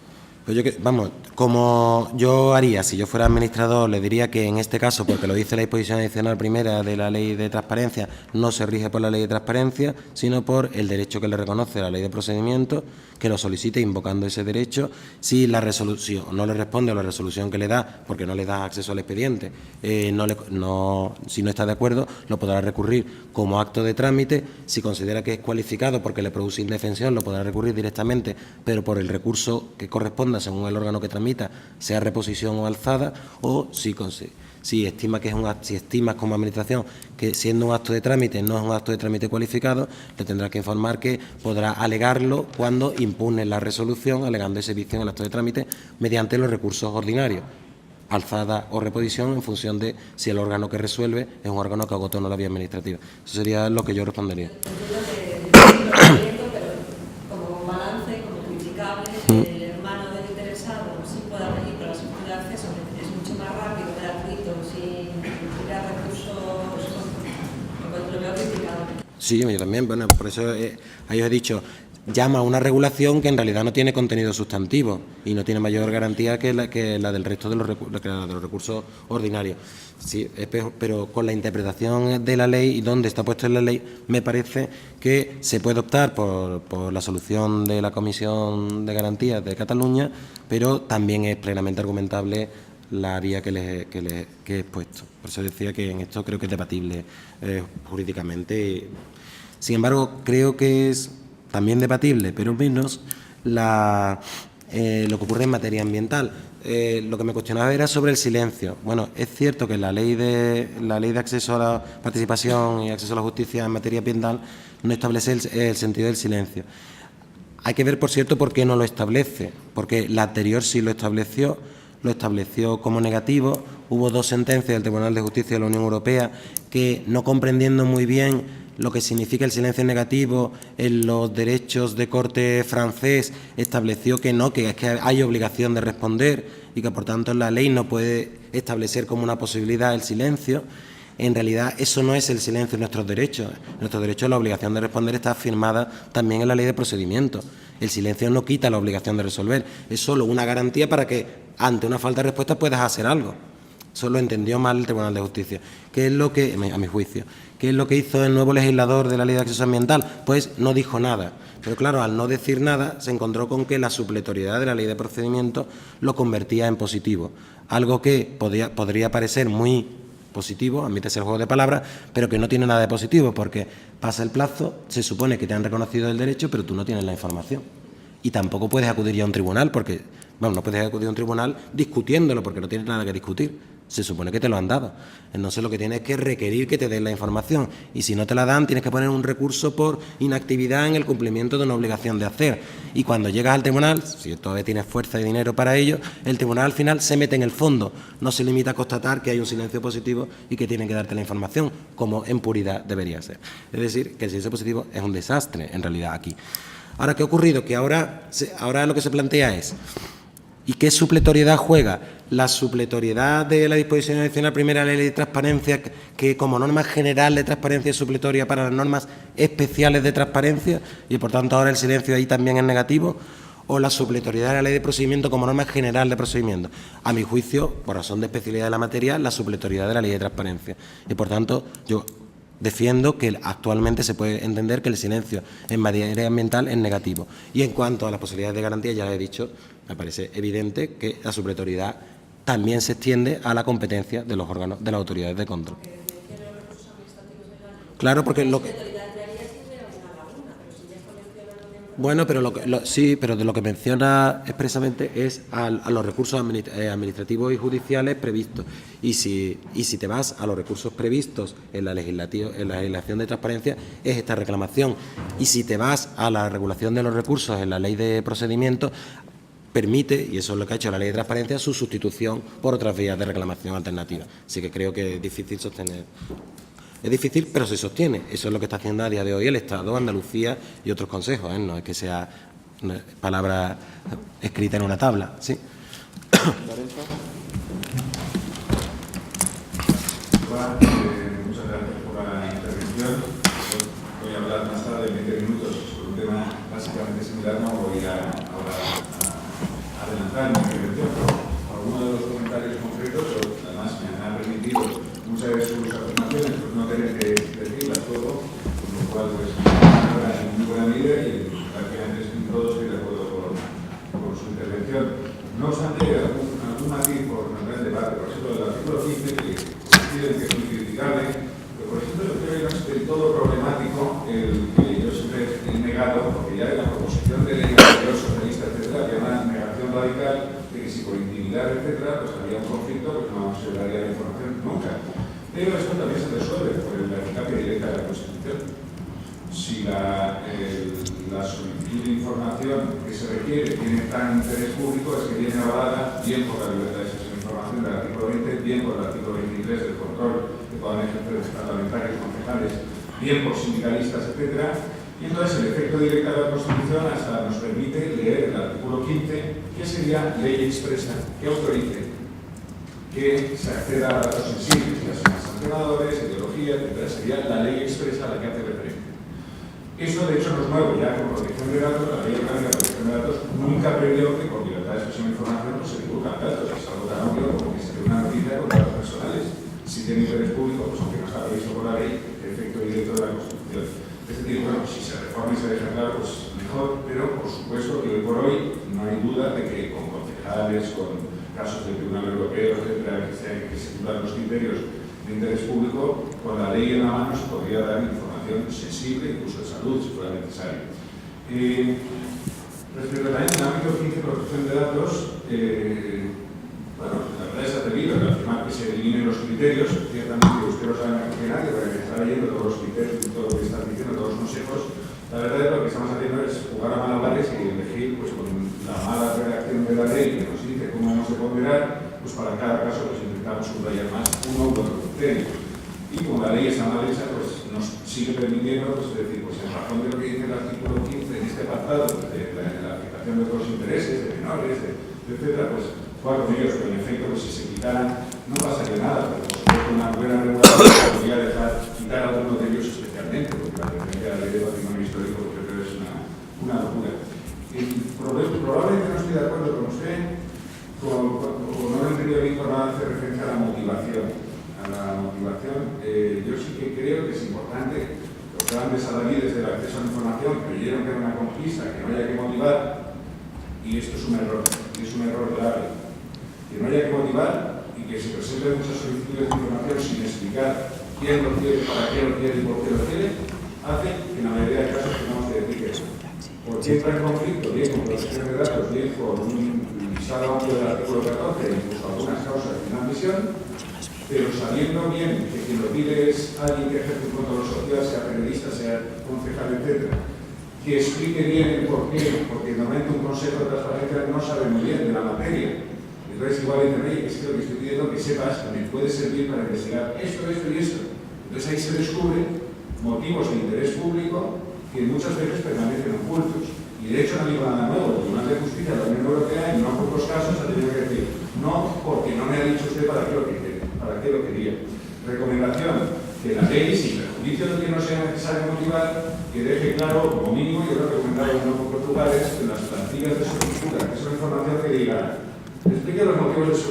Pues vamos, como yo haría si yo fuera administrador, le diría que en este caso, porque lo dice la disposición adicional primera de la ley de transparencia, no se rige por la ley de transparencia, sino por el derecho que le reconoce la ley de procedimiento, que lo solicite invocando ese derecho. Si la resolución no le responde a la resolución que le da, porque no le da acceso al expediente, si no está de acuerdo, lo podrá recurrir como acto de trámite. Si considera que es cualificado porque le produce indefensión, lo podrá recurrir directamente, pero por el recurso que corresponda según el órgano que tramita, sea reposición o alzada, o si estimas como administración que siendo un acto de trámite no es un acto de trámite cualificado, le tendrá que informar que podrá alegarlo cuando impugne la resolución, alegando ese vicio en el acto de trámite mediante los recursos ordinarios, alzada o reposición, en función de si el órgano que resuelve es un órgano que agotó o no la vía administrativa. Eso sería lo que yo respondería. Como balance, como criticable, el hermano del interesado sí pueda pedir por la solicitud de acceso, es mucho más rápido, gratuito, sin crear recursos, lo veo criticado. Sí, yo también, bueno, por eso ahí os he dicho, llama a una regulación que en realidad no tiene contenido sustantivo y no tiene mayor garantía que la del resto de los recursos ordinarios. Sí, pero con la interpretación de la ley y donde está puesto en la ley, me parece que se puede optar por la solución de la Comisión de Garantías de Cataluña, pero también es plenamente argumentable la vía que he expuesto. Por eso decía que en esto creo que es debatible jurídicamente. Sin embargo, creo que es también debatible, pero menos lo que ocurre en materia ambiental. Lo que me cuestionaba era sobre el silencio. Bueno, es cierto que la ley de acceso a la participación y acceso a la justicia en materia ambiental no establece el sentido del silencio. Hay que ver, por cierto, por qué no lo establece, porque la anterior sí lo estableció como negativo. Hubo 2 sentencias del Tribunal de Justicia de la Unión Europea que, no comprendiendo muy bien lo que significa el silencio negativo en los derechos de corte francés, estableció que no, que es que hay obligación de responder y que, por tanto, la ley no puede establecer como una posibilidad el silencio. En realidad, eso no es el silencio de nuestros derechos. Nuestros derechos, la obligación de responder está firmada también en la ley de procedimiento. El silencio no quita la obligación de resolver, es solo una garantía para que, ante una falta de respuesta, puedas hacer algo. Eso lo entendió mal el Tribunal de Justicia. ¿Qué es lo que, a mi juicio, qué es lo que hizo el nuevo legislador de la Ley de Acceso Ambiental? Pues no dijo nada. Pero claro, al no decir nada, se encontró con que la supletoriedad de la Ley de Procedimiento lo convertía en positivo. Algo que podría parecer muy positivo, admítese el juego de palabras, pero que no tiene nada de positivo, porque pasa el plazo, se supone que te han reconocido el derecho, pero tú no tienes la información. Y tampoco puedes acudir ya a un tribunal, porque, bueno, no puedes acudir a un tribunal discutiéndolo, porque no tienes nada que discutir. Se supone que te lo han dado. Entonces, lo que tienes es que requerir que te den la información. Y si no te la dan, tienes que poner un recurso por inactividad en el cumplimiento de una obligación de hacer. Y cuando llegas al tribunal, si todavía tienes fuerza y dinero para ello, el tribunal al final se mete en el fondo. No se limita a constatar que hay un silencio positivo y que tienen que darte la información, como en puridad debería ser. Es decir, que el silencio positivo es un desastre, en realidad, aquí. Ahora, ¿qué ha ocurrido? Que ahora lo que se plantea es, ¿y qué supletoriedad juega? La supletoriedad de la disposición adicional primera de la Ley de Transparencia, que como norma general de transparencia es supletoria para las normas especiales de transparencia, y por tanto ahora el silencio ahí también es negativo, o la supletoriedad de la Ley de Procedimiento como norma general de procedimiento. A mi juicio, por razón de especialidad de la materia, la supletoriedad de la Ley de Transparencia. Y por tanto, yo defiendo que actualmente se puede entender que el silencio en materia ambiental es negativo. Y en cuanto a las posibilidades de garantía, ya lo he dicho, me parece evidente que la supletoriedad también se extiende a la competencia de los órganos, de las autoridades de control. Claro, porque lo que... Bueno, pero sí, pero de lo que menciona expresamente es a los recursos administrativos y judiciales previstos. Y si te vas a los recursos previstos en la legislación de transparencia, es esta reclamación. Y si te vas a la regulación de los recursos en la ley de procedimiento, permite, y eso es lo que ha hecho la ley de transparencia, su sustitución por otras vías de reclamación alternativa. Así que creo que es difícil sostener. Es difícil, pero se sostiene. Eso es lo que está haciendo a día de hoy el Estado, Andalucía y otros consejos, ¿eh? No es que sea una palabra escrita en una tabla. ¿Sí? Muchas gracias por la intervención. Voy a hablar más tarde de 20 minutos sobre un tema básicamente similar. No voy a adelantar mi intervención, pero algunos de los comentarios concretos, además me han permitido muchas de sus afirmaciones, pues no tener que decirlas todo, con lo cual pues ahora en muy buena medida y prácticamente en todo estoy de acuerdo con su intervención. No obstante, algún matiz por no el debate, por ejemplo, del artículo 15, que coinciden que es muy criticable, pero por ejemplo yo creo que no es del todo problemático el que yo siempre he negado, porque ya en la proposición de ley anterior socialista, etcétera, había una negación radical de que si por intimidad, etcétera, pues había un conflicto, pues no se daría la información nunca. Pero esto también se resuelve por la eficacia directa de la Constitución. Si la solicitud de información que se requiere tiene tan interés público, es que viene avalada bien por la libertad de expresión de información del artículo 20, bien por el artículo 23 del control que puedan ejercer los parlamentarios, concejales, bien por sindicalistas, etcétera. Y entonces el efecto directo de la Constitución hasta nos permite leer el artículo 15, que sería ley expresa que autorice que se acceda a datos sensibles, ya sean sancionadores, ideología, etcétera. Sería la ley expresa a la que hace referencia. Eso, de hecho, no es nuevo. Ya con protección de datos, la ley orgánica de protección de datos nunca previó que con libertad de expresión de información no se divulgan datos. Es algo tan obvio como que se dé una noticia con datos personales. Si tiene interés público, pues aunque no está previsto por la ley, el efecto directo de la Constitución. Es decir, bueno, si se reforma y se deja claro, pues mejor, pero por supuesto que hoy por hoy no hay duda de que con concejales, con casos del Tribunal Europeo, etcétera, que se cumplan los criterios de interés público, con la ley en la mano se podría dar información sensible, incluso de salud, si fuera necesario. Respecto también al ámbito 15, protección de datos, bueno, la verdad es atrevido el afirmar que se eliminen los criterios, ciertamente usted lo sabe mejor que nadie, porque está leyendo todos los criterios y todo lo que están diciendo, todos los consejos. La verdad es que lo que estamos haciendo es jugar a malabares y elegir, pues con la mala redacción de la ley que nos dice cómo hemos de ponderar, pues para cada caso pues intentamos subrayar más uno u otro criterio. Y como la ley está mal hecha, pues nos sigue permitiendo, pues decir, pues en razón de lo que dice el artículo 15 en este apartado, de la aplicación de otros intereses, de menores, etcétera, pues jugar con ellos, pero en efecto, pues si se quitaran, no pasaría nada, pero por supuesto una buena regulación podría dejar quitar a alguno de ellos especialmente, porque la referencia a la ley de patrimonio histórico creo que es una locura. Probablemente no estoy de acuerdo con usted, o no lo he entendido bien cuando hace referencia a la motivación. Yo sí que creo que es importante. Los grandes adalides del acceso a la información creyeron que era una conquista, que no haya que motivar, y esto es un error, y es un error grave. Que no haya que motivar y que se presenten muchas solicitudes de información sin explicar quién lo quiere, para qué lo quiere y por qué lo quiere, hace que en la mayoría de casos tengamos que decir que por qué entra en conflicto, bien con protección de datos, bien con un visado amplio del artículo 14, incluso algunas causas de inadmisión, pero sabiendo bien que quien lo pide es alguien que ejerce un control social, sea periodista, sea concejal, etc., que explique bien el por qué, porque normalmente un consejo de transparencia no sabe muy bien de la materia. Entonces igual dicen, oye, es que lo que estoy pidiendo que sepas que me puede servir para investigar esto y esto. Entonces ahí se descubre motivos de interés público que muchas veces permanecen ocultos. Y de hecho no digo nada nuevo, el Tribunal de Justicia de la Unión Europea en no pocos casos ha tenido que decir, no, porque no me ha dicho usted para qué lo quería. Recomendación, que la ley, sin perjuicio de que no sea necesario motivar, que deje claro, como mínimo, yo lo he recomendado en unos pocos lugares, en las plantillas de solicitud, que es una información que diga, explique los motivos de su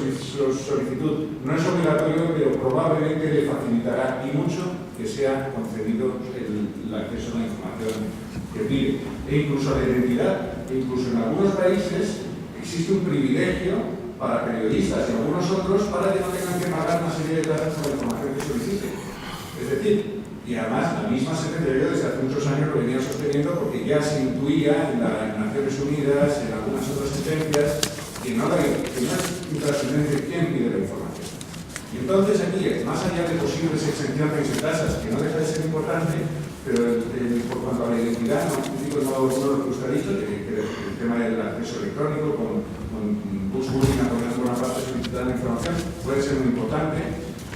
solicitud. No es obligatorio, pero probablemente le facilitará y mucho que sea concedido el acceso a la información que pide. E incluso la identidad, incluso en algunos países existe un privilegio para periodistas y algunos otros para que no tengan que pagar una serie de tasas por la información que soliciten. Es decir, y además la misma Secretaría desde hace muchos años lo venía sosteniendo porque ya se intuía en las Naciones Unidas, en algunas otras sentencias, que no es intrascendente quién pide la información. Y entonces aquí, más allá de posibles exenciones y tasas, que no deja de ser importante, pero por cuanto a la identidad, no lo que usted ha dicho, que el tema del acceso electrónico con Bush-Bullying a poner buena parte solicitar la información puede ser muy importante,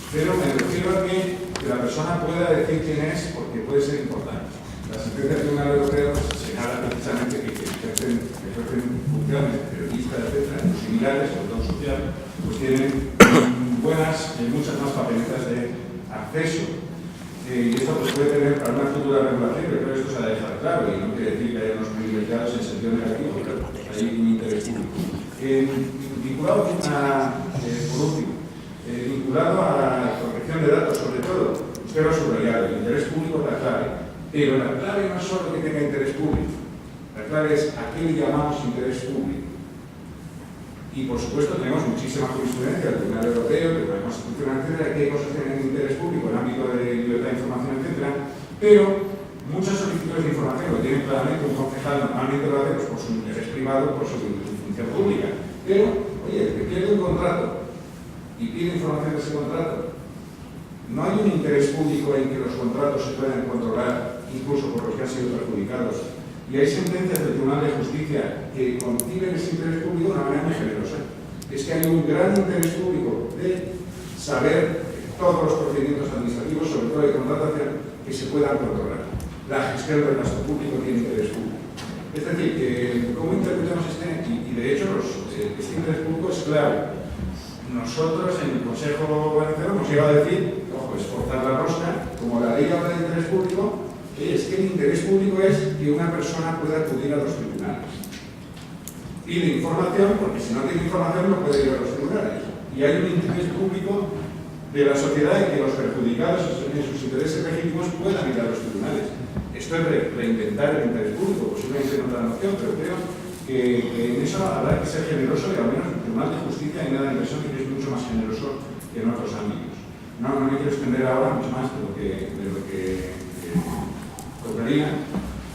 pero me refiero a que la persona pueda decir quién es porque puede ser importante. La sentencia del Tribunal Europeo señala precisamente que ejercen funciones de periodistas, etcétera, muy similares, sobre todo social, pues tienen muchas más papeletas de acceso. Y esto pues, puede tener para una futura regulación, pero creo que esto se ha de dejar claro, y no quiere decir que haya unos privilegiados en sentido negativo, pero hay un interés público. Vinculado por último, vinculado a la protección de datos, sobre todo, usted lo ha subrayado, el interés público es la clave, pero la clave no es solo que tenga interés público, la clave es a qué le llamamos interés público. Y por supuesto tenemos muchísima jurisprudencia del Tribunal Europeo, de la Constitución, etcétera, que hay cosas que tienen interés público en el ámbito de libertad de información, etcétera, pero muchas solicitudes de información lo tienen claramente un concejal, normalmente lo hace pues, por su interés privado, por su función pública. Pero, oye, el que pierde un contrato y pide información de ese contrato, no hay un interés público en que los contratos se puedan controlar, incluso por los que han sido perjudicados. Y hay sentencias del Tribunal de Justicia que conciben ese interés público de una manera muy generosa. Es que hay un gran interés público de saber todos los procedimientos administrativos, sobre todo de contratación, que se puedan controlar. La gestión del gasto público tiene interés público. Es decir, que cómo interpretamos y de hecho este interés público es clave. Nosotros en el Consejo Valenciano hemos llegado a decir, ojo, esforzar la rosca, como la ley habla de interés público, es que el interés público es que una persona pueda acudir a los tribunales. Pide información, porque si no tiene información no puede ir a los tribunales. Y hay un interés público de la sociedad en que los perjudicados en sus intereses legítimos puedan ir a los tribunales. Esto es reinventar el interés público, posiblemente en otra noción, pero creo que en eso habrá que ser generoso y al menos el Tribunal de Justicia hay nada de inversión que es mucho más generoso que en otros ámbitos. No me quiero extender ahora mucho más de lo que tocaría,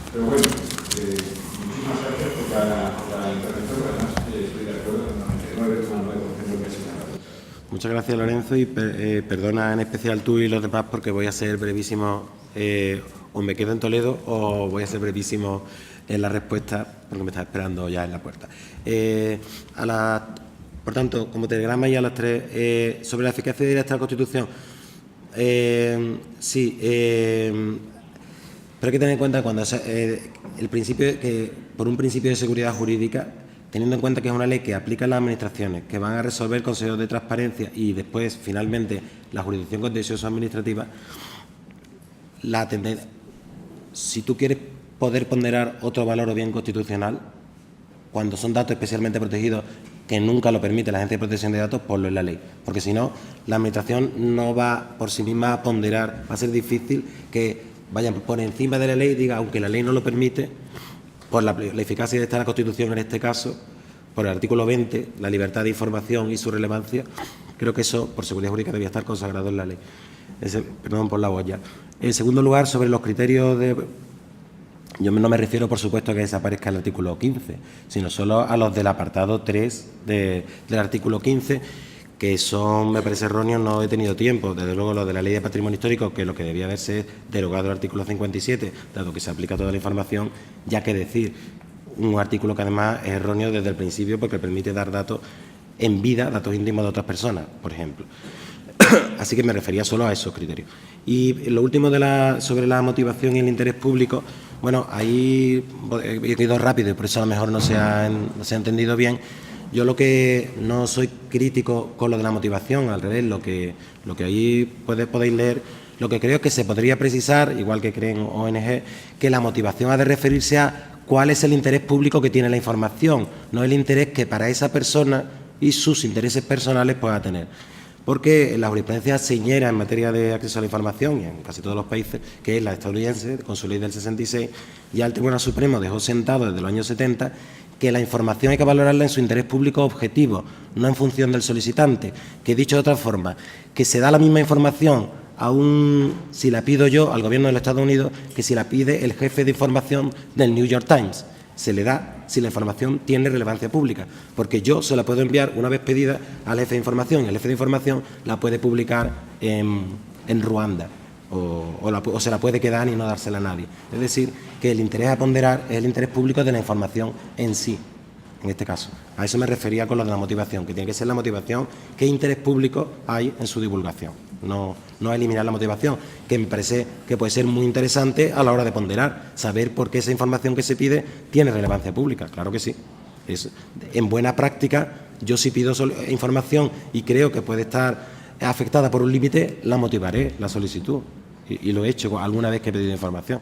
pero bueno, muchísimas gracias por la intervención, además estoy de acuerdo con el 99,9% que se señala. Muchas gracias, Lorenzo, y perdona en especial tú y los demás porque voy a ser brevísimo, o me quedo en Toledo o voy a ser brevísimo en la respuesta porque me está esperando ya en la puerta. Por tanto, como telegrama y a las 3, sobre la eficacia directa de la Constitución, sí, pero hay que tener en cuenta cuando el principio que por un principio de seguridad jurídica, teniendo en cuenta que es una ley que aplica las administraciones, que van a resolver consejos de transparencia y después, finalmente, la jurisdicción contencioso administrativa, si tú quieres poder ponderar otro valor o bien constitucional, cuando son datos especialmente protegidos, que nunca lo permite la Agencia de Protección de Datos, ponlo en la ley. Porque si no, la Administración no va por sí misma a ponderar, va a ser difícil que vayan por encima de la ley y diga, aunque la ley no lo permite, por la eficacia de esta Constitución en este caso, por el artículo 20, la libertad de información y su relevancia, creo que eso, por seguridad jurídica, debía estar consagrado en la ley. Perdón por la voz ya. En segundo lugar, sobre los criterios de... Yo no me refiero, por supuesto, a que desaparezca el artículo 15, sino solo a los del apartado 3 del artículo 15, que son, me parece erróneos, no he tenido tiempo. Desde luego, los de la Ley de Patrimonio Histórico, que lo que debía haberse derogado el artículo 57, dado que se aplica toda la información, ya que decir un artículo que además es erróneo desde el principio porque permite dar datos en vida, datos íntimos de otras personas, por ejemplo. Así que me refería solo a esos criterios. Y lo último sobre la motivación y el interés público, bueno, ahí he ido rápido y por eso a lo mejor no se ha entendido bien. Yo lo que no soy crítico con lo de la motivación, al revés, lo que ahí podéis leer, lo que creo es que se podría precisar, igual que creen ONG, que la motivación ha de referirse a cuál es el interés público que tiene la información, no el interés que para esa persona y sus intereses personales pueda tener. Porque la jurisprudencia señera en materia de acceso a la información, y en casi todos los países, que es la estadounidense, con su ley del 66, ya el Tribunal Supremo dejó sentado desde los años 70 que la información hay que valorarla en su interés público objetivo, no en función del solicitante. Que dicho de otra forma, que se da la misma información si la pido yo al Gobierno de los Estados Unidos que si la pide el jefe de información del New York Times. Se le da si la información tiene relevancia pública, porque yo se la puedo enviar una vez pedida al jefe de información y el jefe de información la puede publicar en Ruanda o se la puede quedar y no dársela a nadie. Es decir, que el interés a ponderar es el interés público de la información en sí, en este caso. A eso me refería con lo de la motivación, que tiene que ser la motivación, qué interés público hay en su divulgación, no eliminar la motivación, que me parece que puede ser muy interesante a la hora de ponderar, saber por qué esa información que se pide tiene relevancia pública, claro que sí. En buena práctica, yo si pido información y creo que puede estar afectada por un límite, la motivaré, la solicitud, y lo he hecho alguna vez que he pedido información.